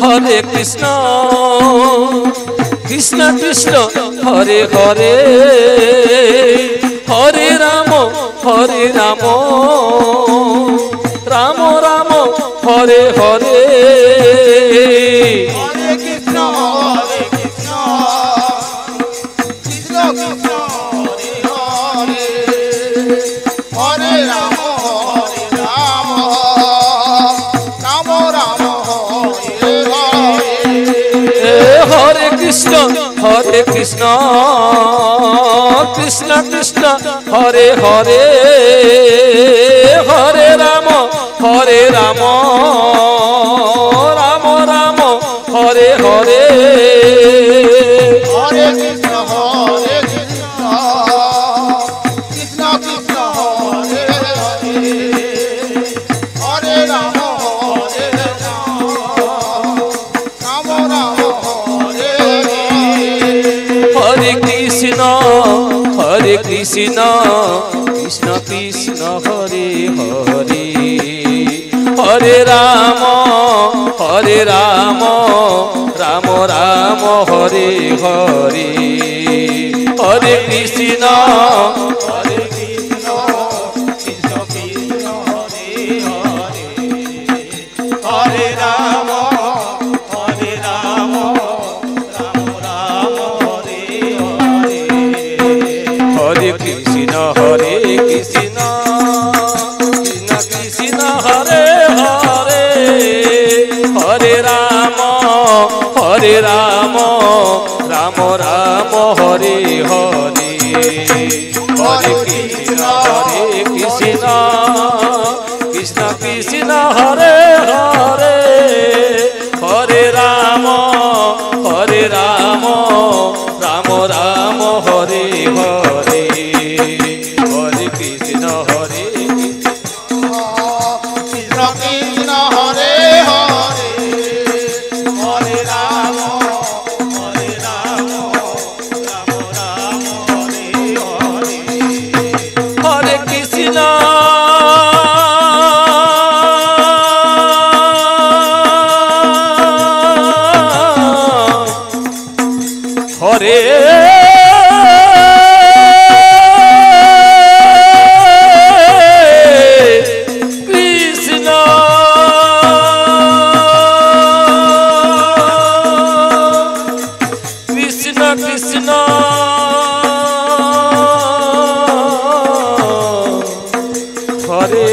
হরে কৃষ্ণ কৃষ্ণ কৃষ্ণ হরে হরে হরে রাম রাম রাম হরে হরে হরে কৃষ্ণ কৃষ্ণ কৃষ্ণ হরে হরে হরে রাম হরে কৃষ্ণ কৃষ্ণ কৃষ্ণ হরে হরে হরে রাম রাম রাম হরে হরে হরে কৃষ্ণ কৃষ্ণ কৃষ্ণ হরে হরে হরে রাম হরে কৃষ্ণ কৃষ্ণ কৃষ্ণ হরে হরে হরে রাম রাম রাম হরে হরে হরে কৃষ্ণ কৃষ্ণ কৃষ্ণ হরে হরে হরে রাম হরে কৃষ্ণ কৃষ্ণ কৃষ্ণ হরে হরে হরে রাম রাম রাম হরে হরে হরে কৃষ্ণ কৃষ্ণ কৃষ্ণ হরে হরে হরে রাম রাম রাম হরে হরে হরে কৃষ্ণ কৃষ্ণ কৃষ্ণ হরে হরে হরে রাম রাম হরে হরে হরে কৃষ্ণ হরে কৃষ্ণ কৃষ্ণ কৃষ্ণ হরে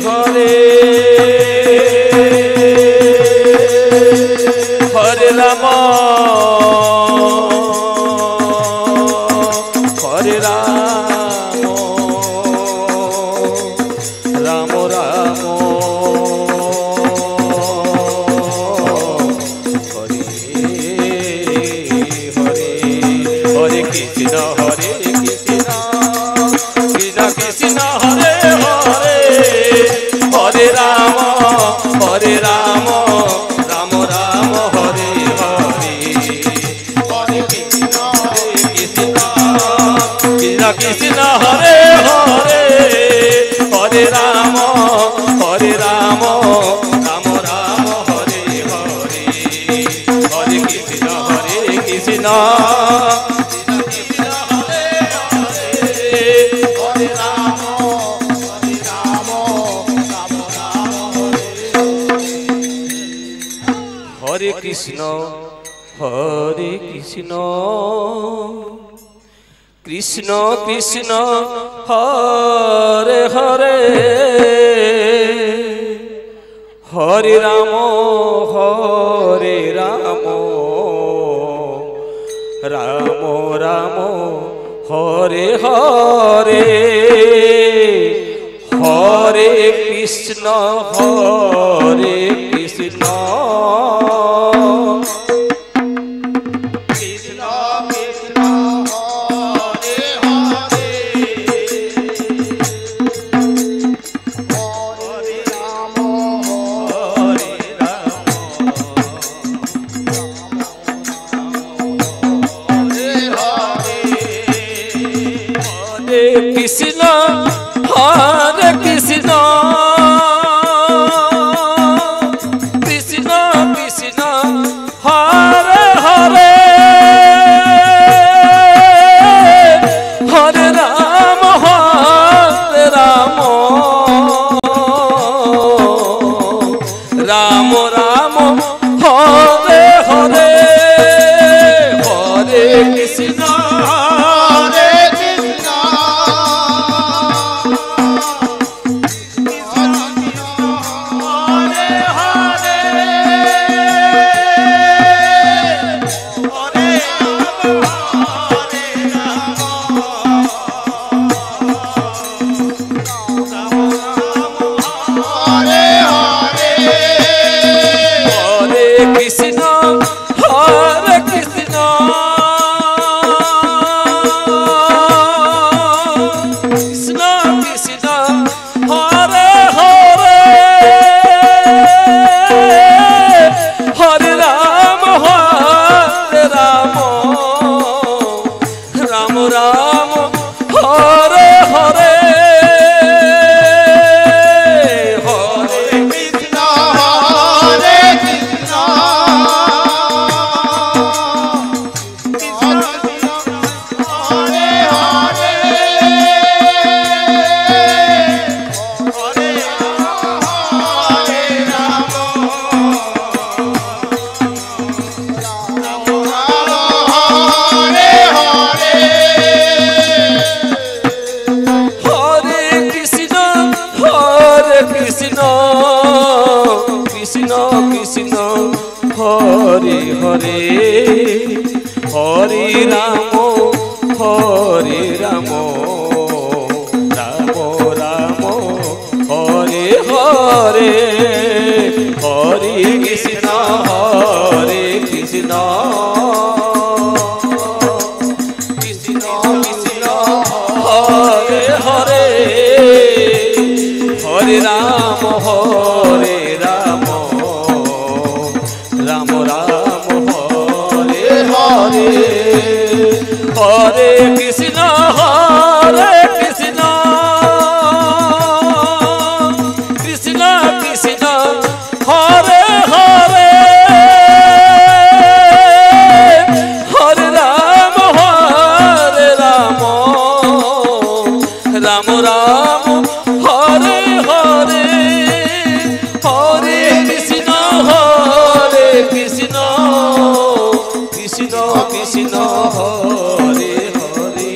হরে হরে রাম হরে রাম রাম রাম কৃষ্ণ হরে হরে হরে রাম রাম রাম হরে হরে হরে কৃষ্ণ কৃষ্ণ কৃষ্ণ হরে হরে হরে রাম রাম রাম হরে হরে হরে কৃষ্ণ কৃষ্ণ হরে কৃষ্ণ কৃষ্ণ কৃষ্ণ হরে হরে হরে রাম রাম রাম হরে হরে হরে কৃষ্ণ কৃষ্ণ কৃষ্ণ হরে কৃষ্ণ কৃষ্ণ কৃষ্ণ হরে হরে হরে রাম রাম রাম রাম হরে হরে হরে কৃষ্ণ हरे हरे हरे राम राम राम हरे हरे हरे कृष्ण कृष्ण कृष्ण हरे हरे हरे राम राम राम हरे हरे हरे कृष्ण कृष्ण कृष्ण हरे हरे हरे राम राम राम हरे हरे हरे कृष्ण कृष्ण कृष्ण कृष्ण हरे हरे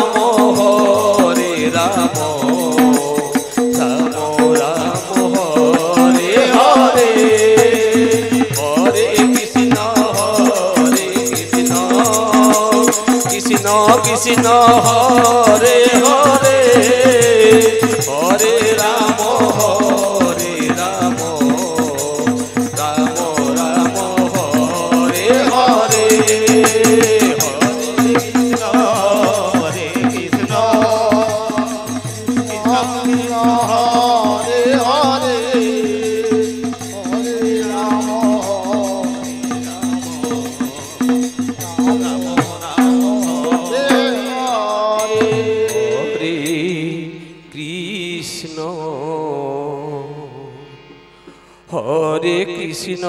हरे राम राम राम हरे हरे हरे कृष्ण कृष्ण कृष्ण हरे हरे हरे राम राम राम हरे हरे हरे कृष्ण কৃষ্ণ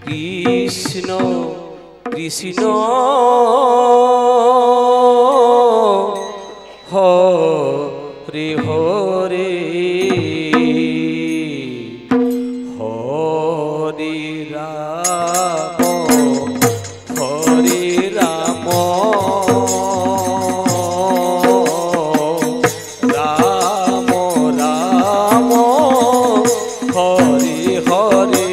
কৃষ্ণ কৃষ্ণ হরে হরে হরে রাম হরে রাম রাম রাম হরে হরে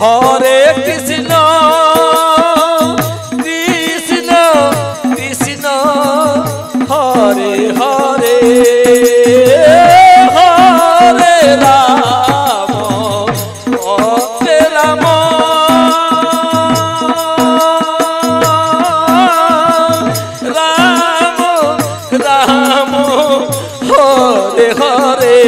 হরে কৃষ্ণ কৃষ্ণ কৃষ্ণ হরে হরে হরে রাম হরে রাম রাম রাম হরে হরে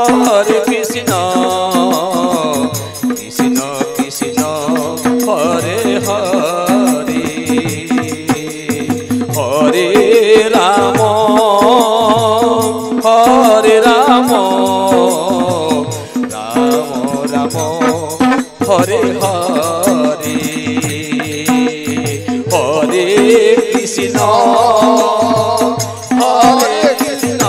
হরে কৃষ্ণ কৃষ্ণ কৃষ্ণ হরে হরে হরে রাম হরে রাম রাম রাম হরে হরে হরে কৃষ্ণ হরে কৃষ্ণ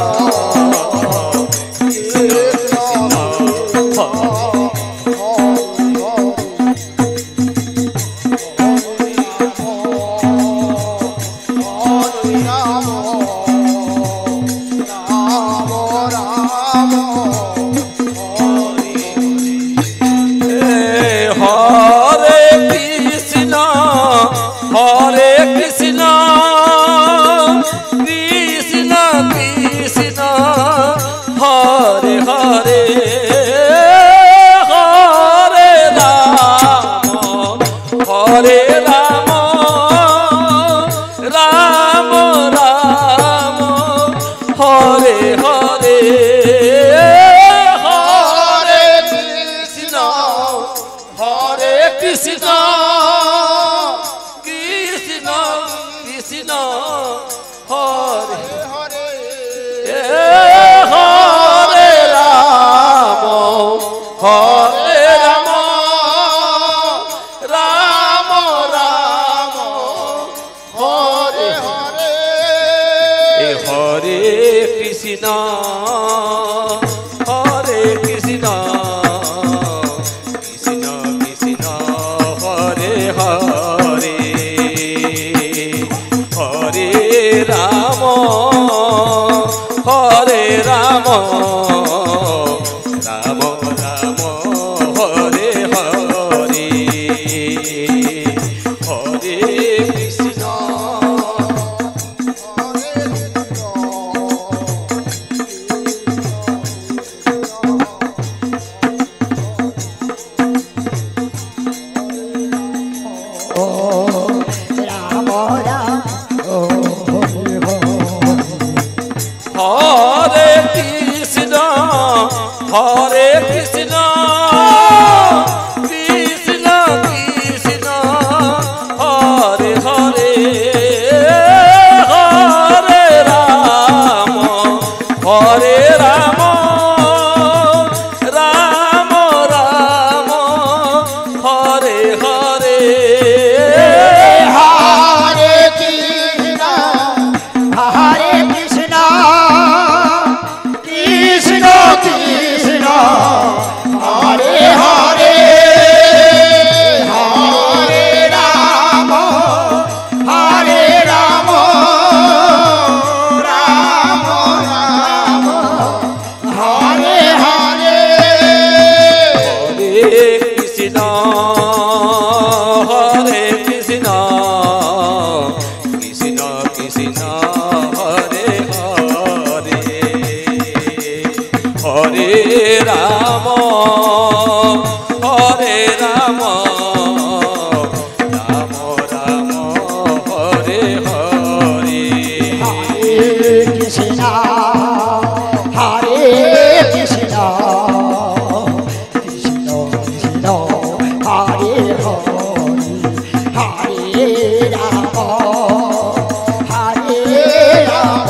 হরে কৃষ্ণ কৃষ্ণ কৃষ্ণ হরে হরে হরে রাম হরে রাম রাম রাম হরে হরে হরে কৃষ্ণ হরে কৃষ্ণ কৃষ্ণ হরে হরে হরে রাম হরে রাম রাম রাম হরে হরে হরে কৃষ্ণ হরে কৃষ্ণ কৃষ্ণ কৃষ্ণ হরে হরে হরে রাম হরে রাম রাম রাম হরে হরে হরে কৃষ্ণ হরে কৃষ্ণ হরে কৃষ্ণ কৃষ্ণ কৃষ্ণ হরে হরে হরে রাম হরে রাম রাম রাম হরে হরে কৃষ্ণ কৃষ্ণ কৃষ্ণ হরে হরে হরে রাম হরে রাম রাম রাম হরে হরে কৃষ্ণ হরে কৃষ্ণ কৃষ্ণ কৃষ্ণ হরে হরে হরে রাম হরে রাম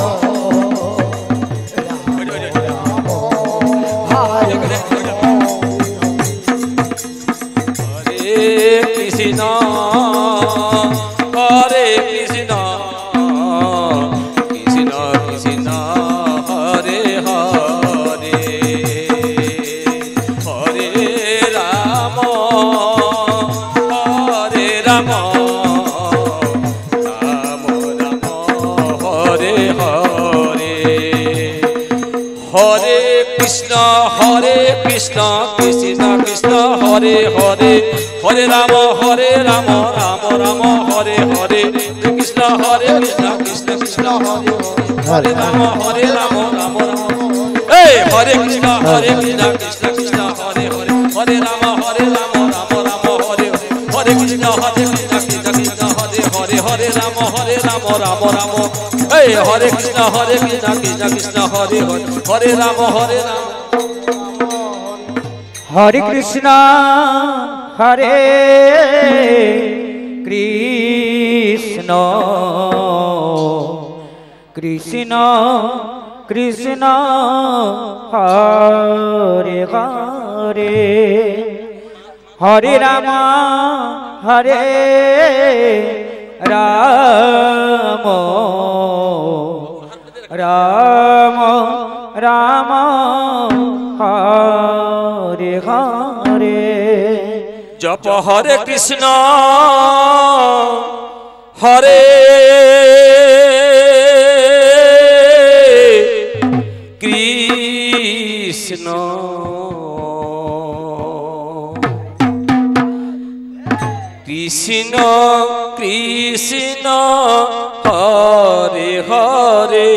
কৃষ্ণ হরে কৃষ্ণ কৃষ্ণ কৃষ্ণ হরে হরে হরে রাম রাম রাম হরে হরে হরে কৃষ্ণ কৃষ্ণ কৃষ্ণ হরে হরে হরে রাম রাম রাম হরে হরে কৃষ্ণ কৃষ্ণ কৃষ্ণ হরে হরে রাম রাম রাম এই হরে কৃষ্ণ কৃষ্ণ কৃষ্ণ হরে হরে হরে রাম রাম রাম হরে হরে কৃষ্ণ কৃষ্ণ কৃষ্ণ হরে হরে হরে রাম রাম রাম এই হরে কৃষ্ণ কৃষ্ণ কৃষ্ণ হরে হরে হরে রাম হরে কৃষ্ণ হরে কৃষ্ণ কৃষ্ণ কৃষ্ণ হরে হরে হরে রাম রাম রাম রাম হরে হরে জপ হরে কৃষ্ণ হরে কৃষ্ণ কৃষ্ণ কৃষ্ণ হরে হরে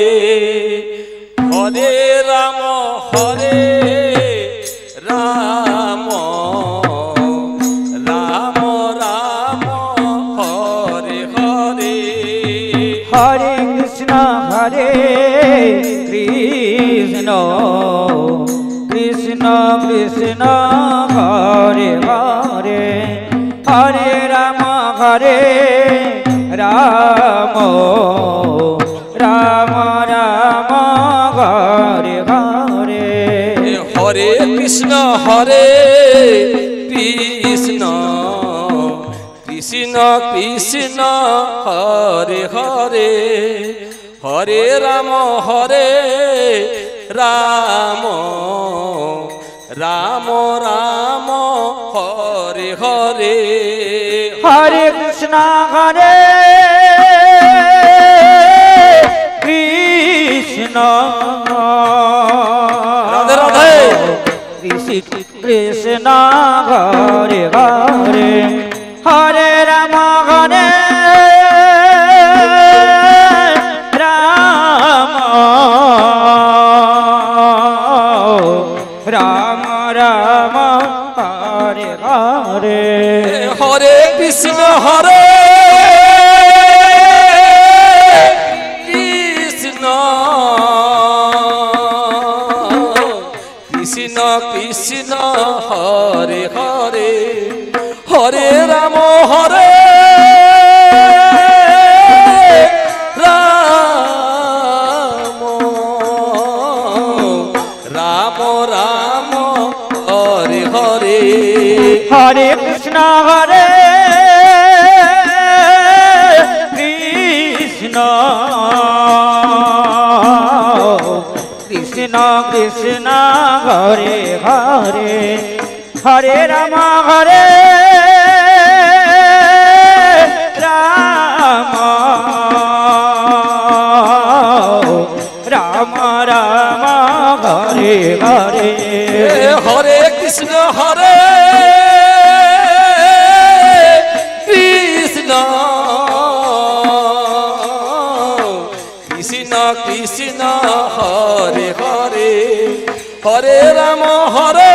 হরে রাম রাম রাম রাম হরে হরে হরে কৃষ্ণ কৃষ্ণ কৃষ্ণ কৃষ্ণ হরে হরে হরে রাম রাম রাম রাম হরে হরে হরে কৃষ্ণ কৃষ্ণ কৃষ্ণ কৃষ্ণ হরে হরে হরে রাম রাম রাম রাম হরে হরে হরে কৃষ্ণ কৃষ্ণ রাধে রাধে কৃষ্ণ হরে হরে হরে রাম রাম রাম রাম হরে হরে হরে কৃষ্ণ কৃষ্ণ কৃষ্ণ কৃষ্ণ হরে হরে হরে রাম রাম রাম রাম হরে হরে হরে কৃষ্ণ কৃষ্ণ কৃষ্ণ কৃষ্ণ হরে হরে হরে রাম রাম রাম রাম হরে হরে হরে কৃষ্ণ রাম হরে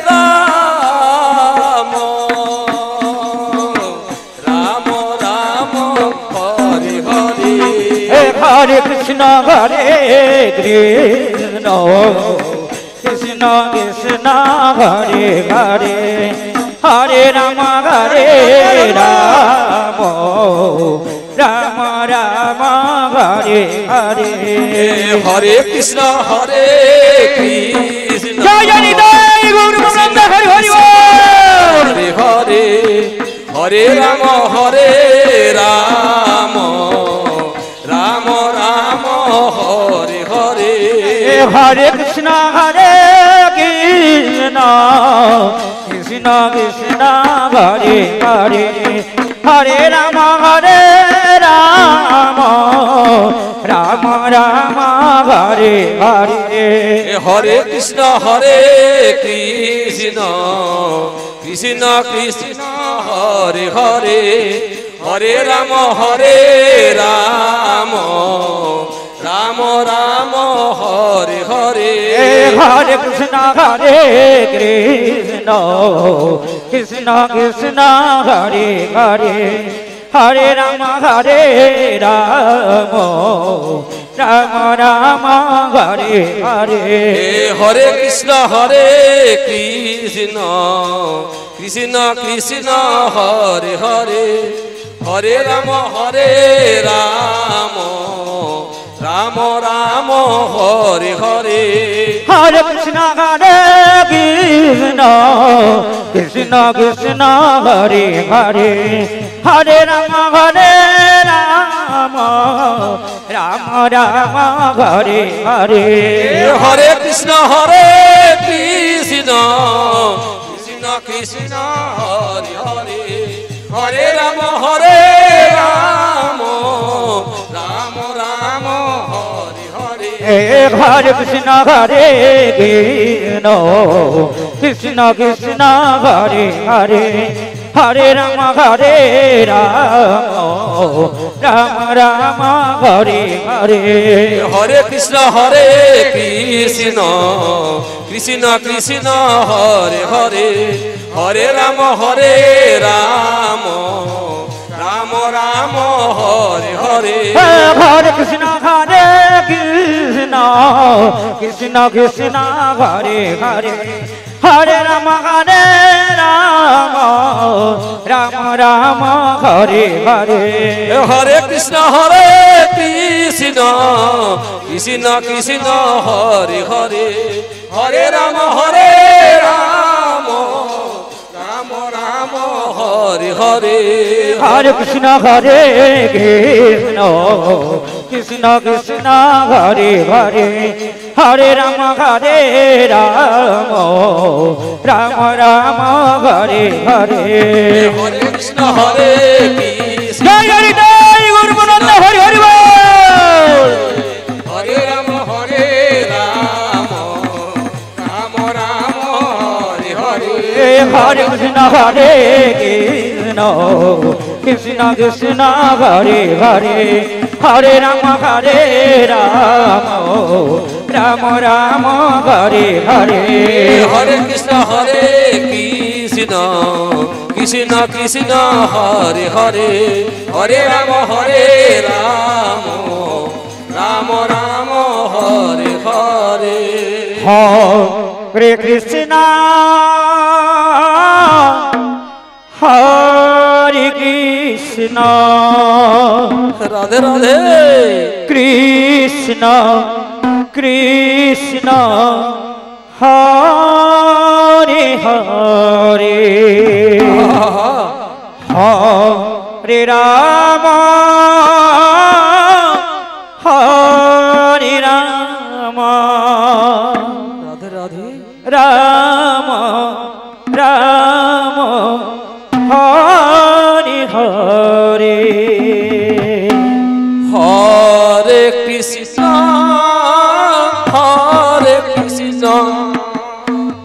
রাম রাম রাম হরে হরে হরে কৃষ্ণ হরে কৃষ্ণ কৃষ্ণ কৃষ্ণ হরে হরে হরে রাম রাম রাম রাম হরে হরে হরে কৃষ্ণ হরে কৃষ্ণ জয় জয় নিতাই গৌর গোবিন্দ হরি হরি বল। হরে হরে হরে রাম রাম রাম হরে হরে হরে কৃষ্ণ কৃষ্ণ কৃষ্ণ কৃষ্ণ হরে হরে হরে রাম রাম রাম রাম হরে হরে হরে কৃষ্ণ কৃষ্ণ কৃষ্ণ কৃষ্ণ হরে হরে হরে রাম রাম রাম রাম হরে হরে হরে কৃষ্ণ কৃষ্ণ কৃষ্ণ কৃষ্ণ হরে হরে হরে রাম রাম রাম রাম হরে হরে হরে কৃষ্ণ কৃষ্ণ কৃষ্ণ কৃষ্ণ হরে হরে হরে রাম রাম রাম রাম হরে হরে হরে কৃষ্ণ কৃষ্ণ কৃষ্ণ কৃষ্ণ হরে হরে হরে রাম রাম রাম রাম হরে হরে হরে কৃষ্ণ কৃষ্ণ কৃষ্ণ কৃষ্ণ হরে হরে হরে রাম রাম রাম রাম হরে হরে হরে কৃষ্ণ কৃষ্ণ কৃষ্ণ কৃষ্ণ হরে হরে হরে রাম রাম রাম হরে হরে হরে কৃষ্ণ কৃষ্ণ কৃষ্ণ কৃষ্ণ হরে হরে হরে রাম রাম রাম রাম হরে হরে হরে কৃষ্ণ কৃষ্ণ কৃষ্ণ কৃষ্ণ হরে হরে হরে রাম রাম রাম রাম হরে হরে হরে কৃষ্ণ কৃষ্ণ কৃষ্ণ কৃষ্ণ হরে হরে হরে রাম রাম রাম রাম হরে হরে হরে কৃষ্ণ কৃষ্ণ কৃষ্ণ কৃষ্ণ হরে হরে হরে রাম রাম রাম রাম হরে হরে হরে কৃষ্ণ কৃষ্ণ জয় হরি জয় গুরু গোবিন্দ হরি হরি বল। হরে রাম রাম রাম রাম হরে হরে হরে কৃষ্ণ কৃষ্ণ কৃষ্ণ কৃষ্ণ হরে হরে হরে রাম রাম রাম রাম হরে হরে হরে কৃষ্ণ কৃষ্ণ কৃষ্ণ কৃষ্ণ হরে হরে হরে রাম রাম রাম হরে হরে হরে কৃষ্ণ হরে কৃষ্ণ রাধে রাধে কৃষ্ণ কৃষ্ণ হরে হরে হরে রাম হরে রাম রাধে রাধে রাম রাম হরে হরে হরে কৃষ্ণ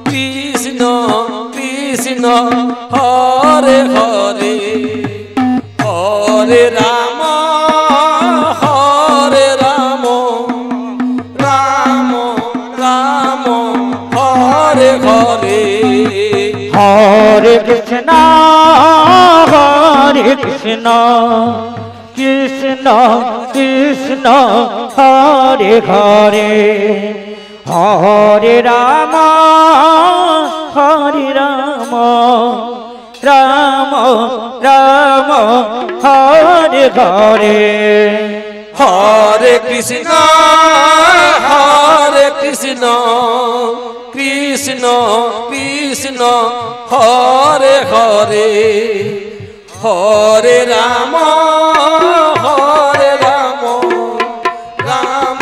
কৃষ্ণ কৃষ্ণ হরে হরে হরে রাম কৃষ্ণ হরে কৃষ্ণ কৃষ্ণ কৃষ্ণ হরে হরে হরে রাম রাম রাম হরে হরে হরে কৃষ্ণ কৃষ্ণ কৃষ্ণ হরে হরে হরে রাম রাম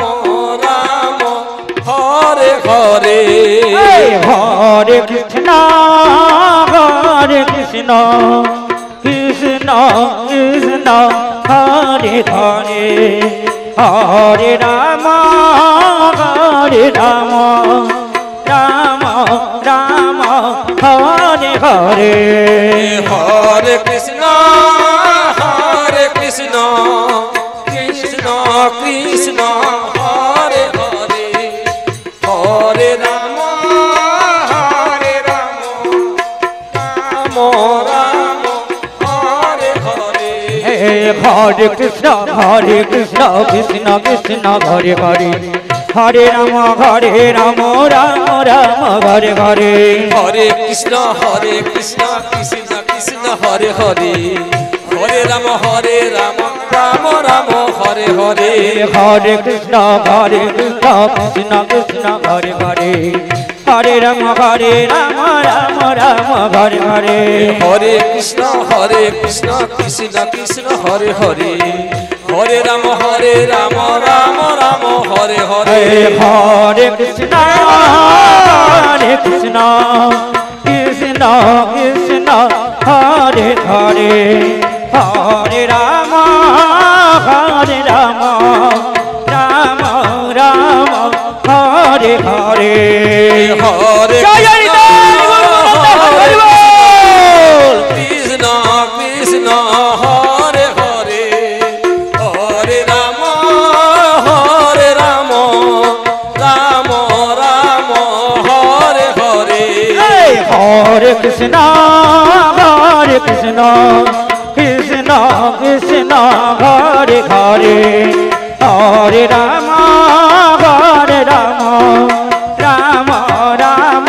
রাম হরে হরে হরে কৃষ্ণ কৃষ্ণ কৃষ্ণ হরে হরে হরে রাম রাম রাম হরে হরে হরে কৃষ্ণ কৃষ্ণ কৃষ্ণ হরে হরে হরে রাম রাম হরে হরে হরে কৃষ্ণ কৃষ্ণ কৃষ্ণ হরে হরে হরে রাম রাম রাম হরে হরে হরে কৃষ্ণ কৃষ্ণ কৃষ্ণ হরে হরে হরে রাম রাম রাম হরে হরে হরে কৃষ্ণ কৃষ্ণ কৃষ্ণ হরে হরে হরে রাম রাম রাম হরে হরে হরে কৃষ্ণ কৃষ্ণ কৃষ্ণ হরে হরে হরে রাম রাম রাম হরে হরে হরে কৃষ্ণ কৃষ্ণ কৃষ্ণ কৃষ্ণ হরে হরে হরে রাম রাম রাম হরে হরে হরে কৃষ্ণ কৃষ্ণ হরে হরে হরে রাম রাম রাম হরে হরে হরে কৃষ্ণ কৃষ্ণ কৃষ্ণ কৃষ্ণ হরে হরে হরে রাম রাম রাম রাম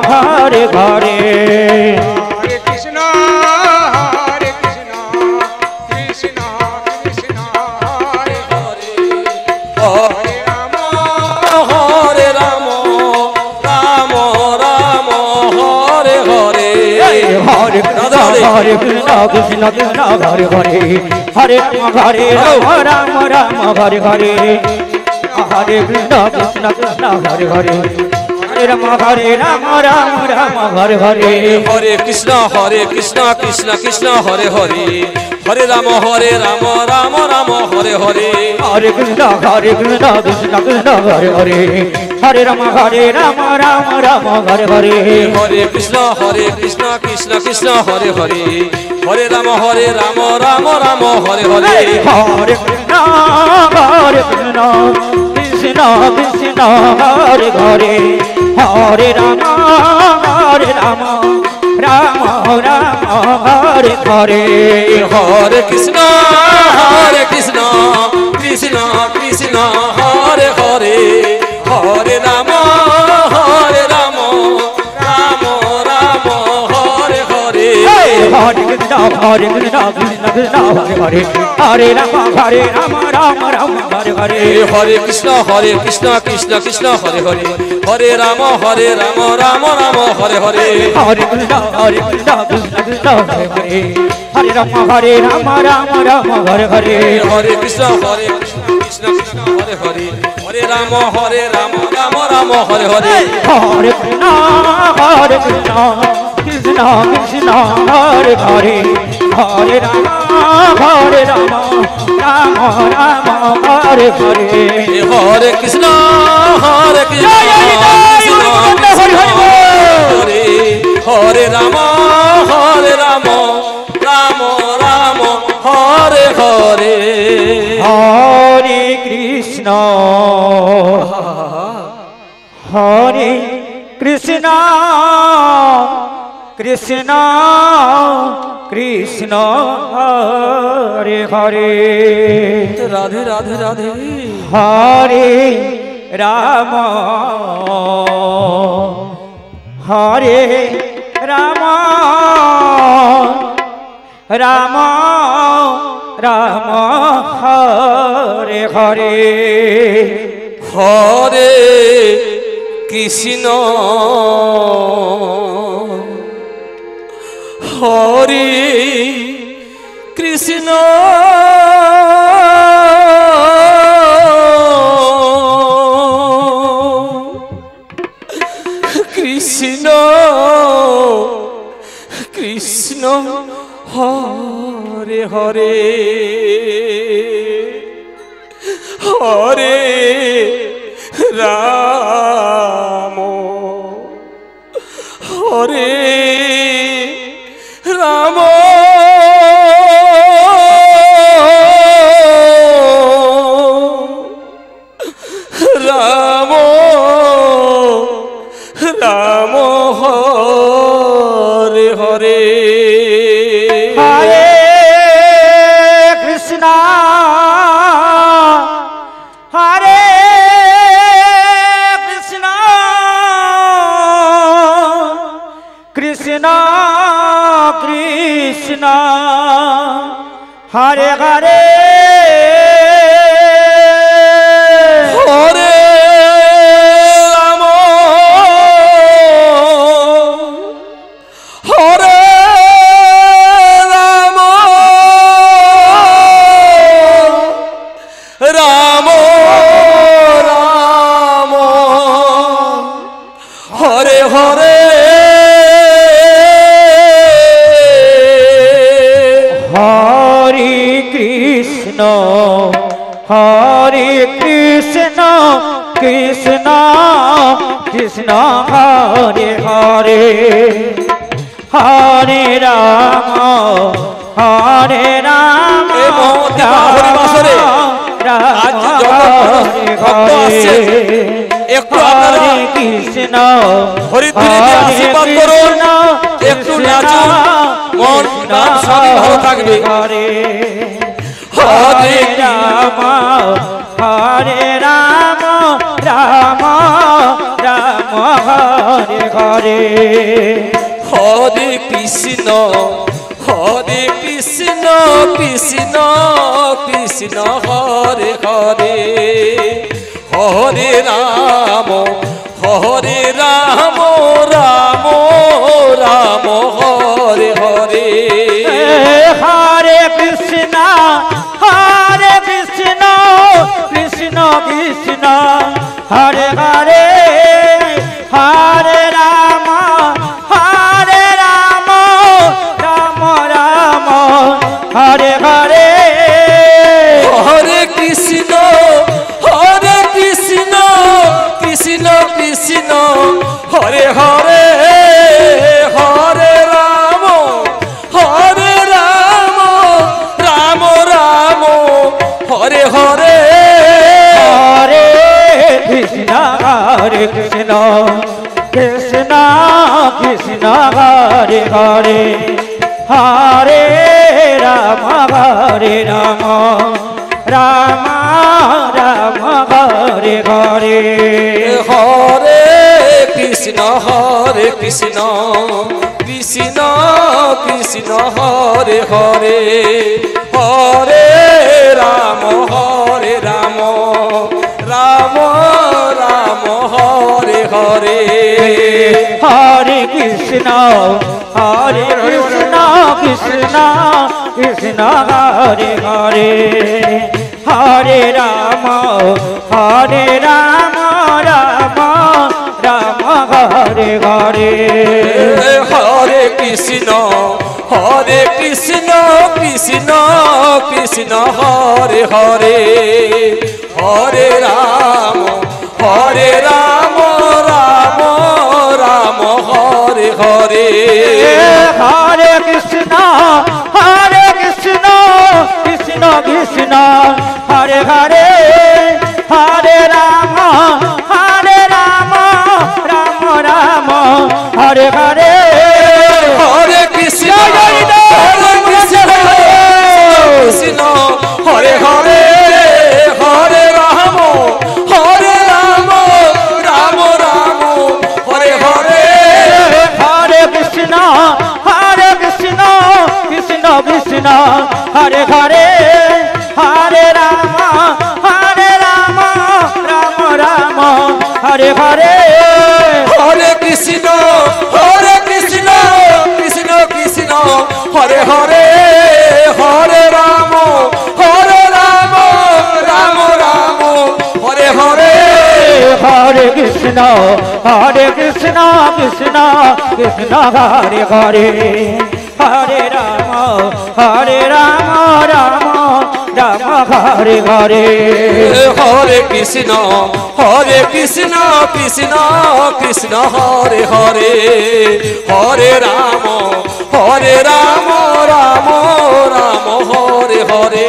হরে হরে হরে কৃষ্ণ কৃষ্ণ কৃষ্ণ হরে হরে রাম রাম রাম হরে হরে হরে কৃষ্ণ কৃষ্ণ কৃষ্ণ হরে হরে হরে রাম রাম রাম হরে হরে হরে কৃষ্ণ কৃষ্ণ কৃষ্ণ হরে হরে হরে রাম রাম রাম হরে হরে হরে কৃষ্ণ কৃষ্ণ কৃষ্ণ হরে হরে হরে রাম রাম রাম হরে হরে হরে কৃষ্ণ কৃষ্ণ কৃষ্ণ হরে হরে হরে রাম রাম রাম হরে হরে হরে কৃষ্ণ কৃষ্ণ কৃষ্ণ হরে হরে হরে রাম রাম রাম হরে হরে হরে কৃষ্ণ কৃষ্ণ কৃষ্ণ হরে হরে হরে রাম রাম রাম হরে হরে হরে কৃষ্ণ কৃষ্ণ কৃষ্ণ হরে হরে হরে রাম রাম রাম হরে হরে হরে কৃষ্ণ কৃষ্ণ কৃষ্ণ হরে হরে হরে রাম রাম হরে হরে হরে কৃষ্ণ কৃষ্ণ কৃষ্ণ হরে হরে হরে রাম রাম রাম হরে হরে হরে কৃষ্ণ কৃষ্ণ কৃষ্ণ হরে হরে হরে রাম রাম রাম হরে হরে হরে কৃষ্ণ কৃষ্ণ কৃষ্ণ হরে হরে হরে রাম রাম রাম হরে হরে হরে কৃষ্ণ কৃষ্ণ কৃষ্ণ হরে হরে হরে রাম রাম রাম হরে হরে হরে কৃষ্ণ কৃষ্ণ কৃষ্ণ হরে হরে রাম রাম রাম হরে হরে হরে কৃষ্ণ হরে কৃষ্ণ কৃষ্ণ কৃষ্ণ হরে হরে রাধে রাধে রাধে হরে রাম হরে রাম রাম রাম হরে হরে হরে কৃষ্ণ হরে কৃষ্ণ কৃষ্ণ কৃষ্ণ হরে হরে হরে রাম হরে রাম রাম রাম হরে হরে হরে কৃষ্ণ হরে কৃষ্ণ কৃষ্ণ কৃষ্ণ হরে হরে হরে রাম হরে রাম রাম রাম হরে হরে হরে কৃষ্ণ হরে কৃষ্ণ কৃষ্ণ কৃষ্ণ হরে হরে হরে রাম হরে রাম এ মহতি হরিবাসরে আজ যত ভক্ত আসছে একটু আপনারা কৃষ্ণ হরিধ্বনিতে আশীর্বাদ করুন, একটু নাচুন, মন প্রাণ সবই ভালো থাকবে। হরে হরে রাম হরে রাম রাম রাম হরে হরে হরে কৃষ্ণ হরে কৃষ্ণ কৃষ্ণ কৃষ্ণ হরে হরে হরে রাম রাম রাম রাম হরে হরে হরে কৃষ্ণ কৃষ্ণ কৃষ্ণ হরে হরে হরে রাম রাম রাম হরে হরে হরে কৃষ্ণ কৃষ্ণ কৃষ্ণ হরে হরে হরে রাম রাম রাম হরে হরে হরে কৃষ্ণ কৃষ্ণ কৃষ্ণ কৃষ্ণ হরে হরে হরে রাম রাম রাম হরে হরে হরে কৃষ্ণ কৃষ্ণ কৃষ্ণ হরে হরে হরে রাম রাম রাম হরে হরে হরে কৃষ্ণ কৃষ্ণ কৃষ্ণ হরে হরে হরে রাম রাম রাম হরে হরে হরে কৃষ্ণ কৃষ্ণ কৃষ্ণ হরে হরে হরে রাম রাম রাম হরে হরে হরে কৃষ্ণ কৃষ্ণ কৃষ্ণ হরে হরে হরে রাম রাম রাম হরে হরে হরে হরে হরে কৃষ্ণ কৃষ্ণ কৃষ্ণ হরে হরে হরে রাম রাম রাম হরে হরে হরে কৃষ্ণ কৃষ্ণ কৃষ্ণ হরে হরে হরে রাম রাম রাম হরে হরে হরে কৃষ্ণ কৃষ্ণ কৃষ্ণ হরে হরে হরে রাম রাম রাম হরে হরে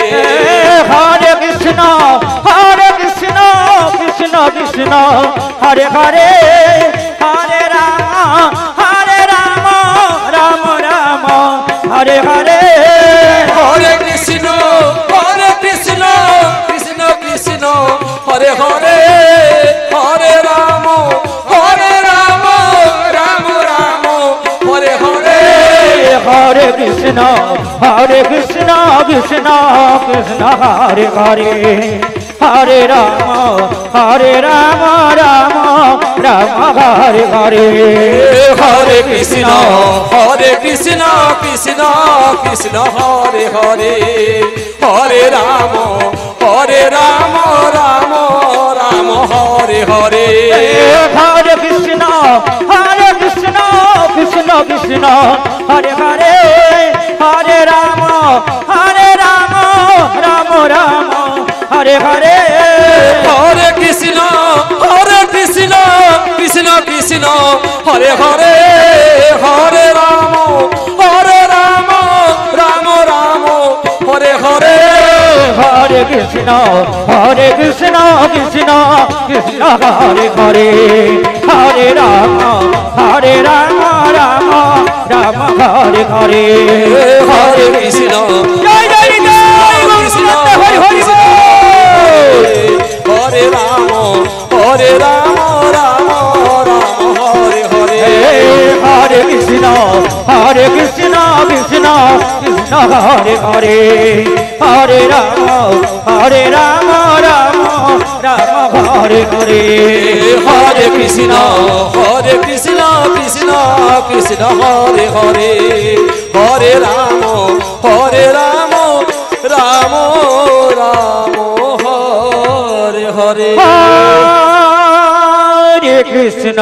হরে কৃষ্ণ কৃষ্ণ কৃষ্ণ হরে হরে হরে রাম রাম রাম হরে হরে হরে কৃষ্ণ কৃষ্ণ কৃষ্ণ হরে হরে হরে রাম রাম রাম হরে হরে হরে কৃষ্ণ কৃষ্ণ কৃষ্ণ হরে হরে হরে রাম রাম রাম হরে হরে হরে কৃষ্ণ কৃষ্ণ কৃষ্ণ হরে হরে হরে রাম রাম রাম হরে হরে হরে কৃষ্ণ কৃষ্ণ কৃষ্ণ হরে হরে হরে রাম রাম রাম হরে হরে হরে কৃষ্ণ কৃষ্ণ কৃষ্ণ হরে হরে হরে রাম রাম রাম হরে হরে হরে কৃষ্ণ কৃষ্ণ কৃষ্ণ হরে হরে হরে রাম রাম রাম হরে হরে হরে কৃষ্ণ জয় জয় জয় কৃষ্ণ হরি হরি হরে রাম রাম রাম হরে হরে হরে কৃষ্ণ কৃষ্ণ কৃষ্ণ হরে হরে হরে রাম রাম রাম হরে হরে হরে কৃষ্ণ কৃষ্ণ কৃষ্ণ হরে হরে হরে রাম রাম রাম হরে হরে হরে কৃষ্ণ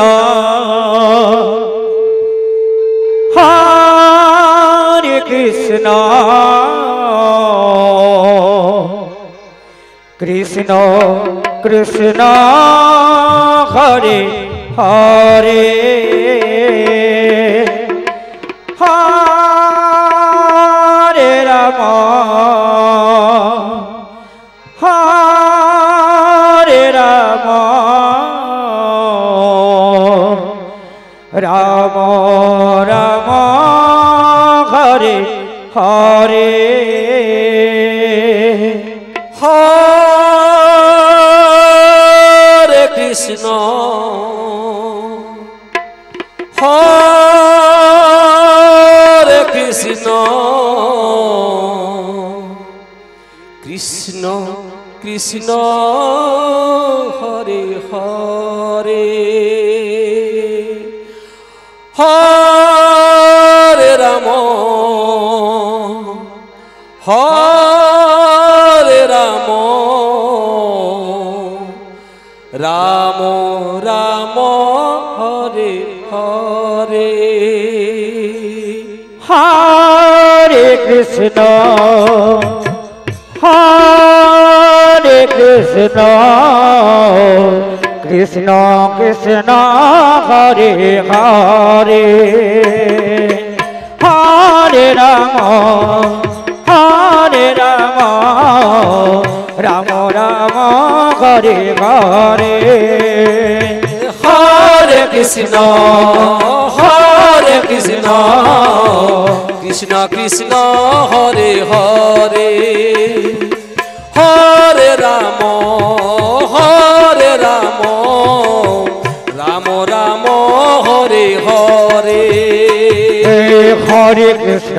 হরে কৃষ্ণ কৃষ্ণ কৃষ্ণ হরে হরে হরে রাম হরে রাম রাম রাম হরে হরে হরে কৃষ্ণ হরে কৃষ্ণ কৃষ্ণ কৃষ্ণ হরে হরে হরে রাম হরে রাম রাম রাম হরে হরে হরে কৃষ্ণ হরে Krishna Krishna Krishna Hare Hare Hare Ram Ram Ram Hare Hare Hare Krishna Krishna Krishna Hare Hare Hare Ram Ram Ram Hare Hare Hare Krishna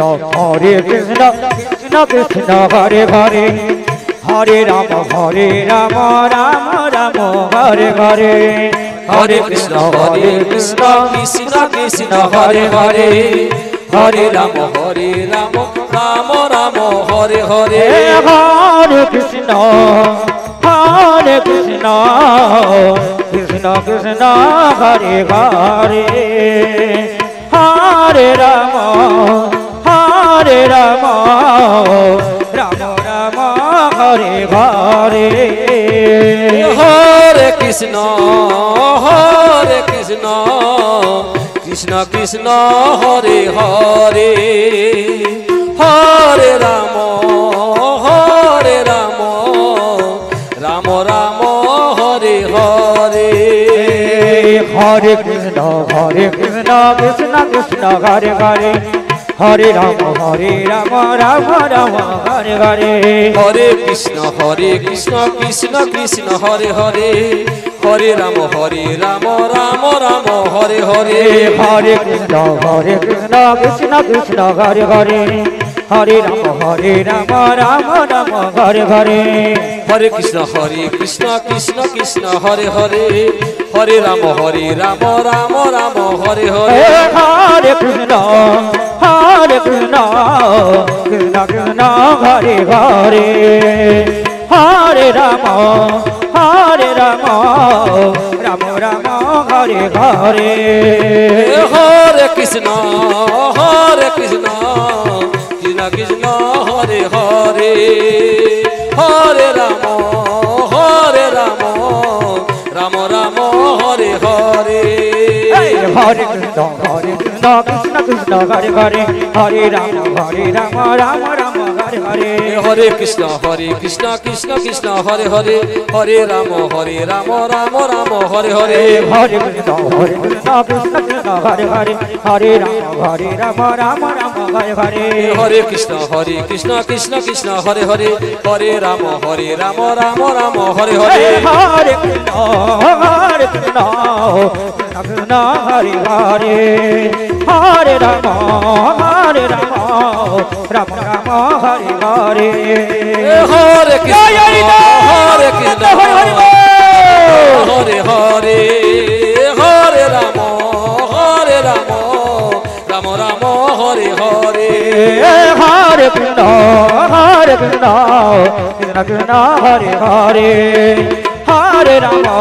Krishna Krishna Hare Hare Hare Ram Ram Ram Hare Hare Hare Krishna Krishna Krishna Hare Hare Hare Rama Rama Rama Hare Hare Hare Krishna Krishna Krishna Hare Hare Hare Rama Rama Rama Hare Hare Hare Krishna Krishna Krishna Hare Hare Hare Rama Rama Rama Hare Hare Hare Krishna Krishna Krishna Hare Hare Hare Rama Rama Rama Hare Hare Hare Krishna Krishna Krishna Hare Hare Hare Rama Rama Rama Hare Hare Hare Krishna Krishna Krishna Hare Hare Hare Rama Rama Rama Hare Hare Hare Krishna Krishna Krishna Hare Hare Hare Rama Rama Rama Hare Hare Hare Krishna Krishna Krishna Hare Hare Hare Rama Rama Rama Hare Hare Hare Krishna Krishna Krishna Hare Hare Hare Rama Rama Rama Hare Hare Hare Krishna Krishna Krishna Hare Hare Hare Rama Rama Rama Hare Hare Hare Krishna Krishna Krishna Hare Hare Hare Rama Rama Rama Hare Hare Hare Krishna Krishna Krishna Hare Hare Hare Rama Rama Rama Hare Hare Hare Krishna Krishna Krishna Hare Hare Hare Rama Rama Rama Hare Hare Hare Krishna Krishna Hare Hare Hare Rama Rama Rama Hare Hare Hare Krishna Hare Hare Hare Rama Rama Rama Hare Hare Hare Krishna Krishna Krishna Hare Hare Hare Rama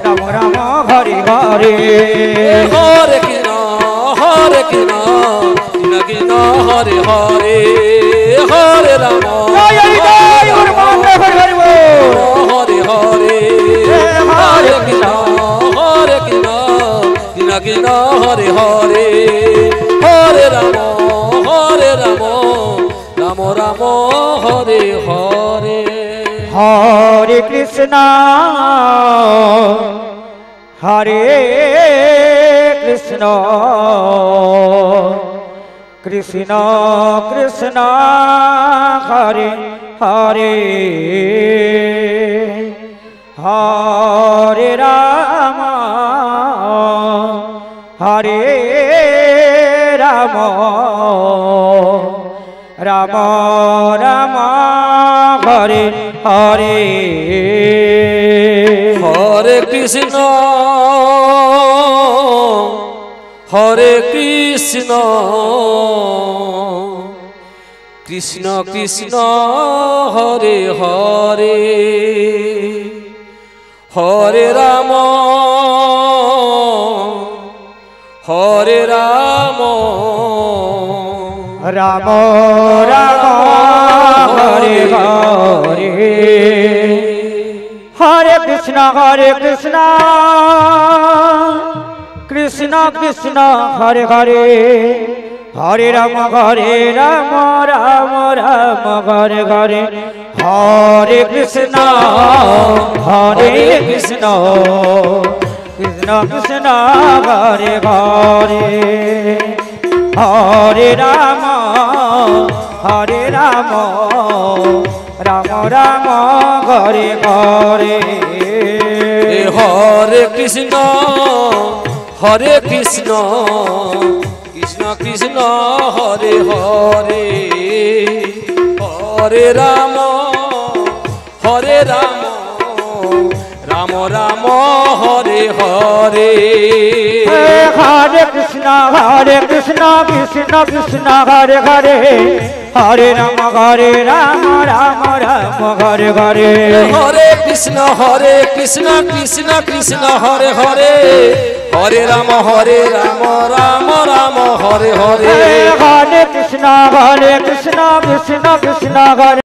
Rama Rama Hare Hare Hare Krishna Krishna Krishna Hare Hare Hare Rama Hare Hare Hare Krishna Krishna Hare Hare Hare Rama Rama Rama Hare Hare Hare Krishna Krishna Krishna Krishna Hare Hare Hare Rama Rama Rama Hare Hare Hare Krishna Krishna Krishna Hare Hare Hare Rama Rama Rama Hare Hare Hare Krishna Krishna Krishna Hare Hare Hare Rama Rama Rama Hare Hare Hare Krishna Krishna Krishna Hare Hare Hare Rama Rama Rama Hare Hare Hare Krishna Krishna Krishna Hare Hare Hare Rama Ram Ram Hare Hare Hare Krishna Krishna Krishna Hare Hare Hare Ram Ram Ram Hare Hare Hare Krishna Krishna Krishna Hare Hare Hare Ram Ram Ram Hare Hare Hare Krishna Krishna Krishna হরে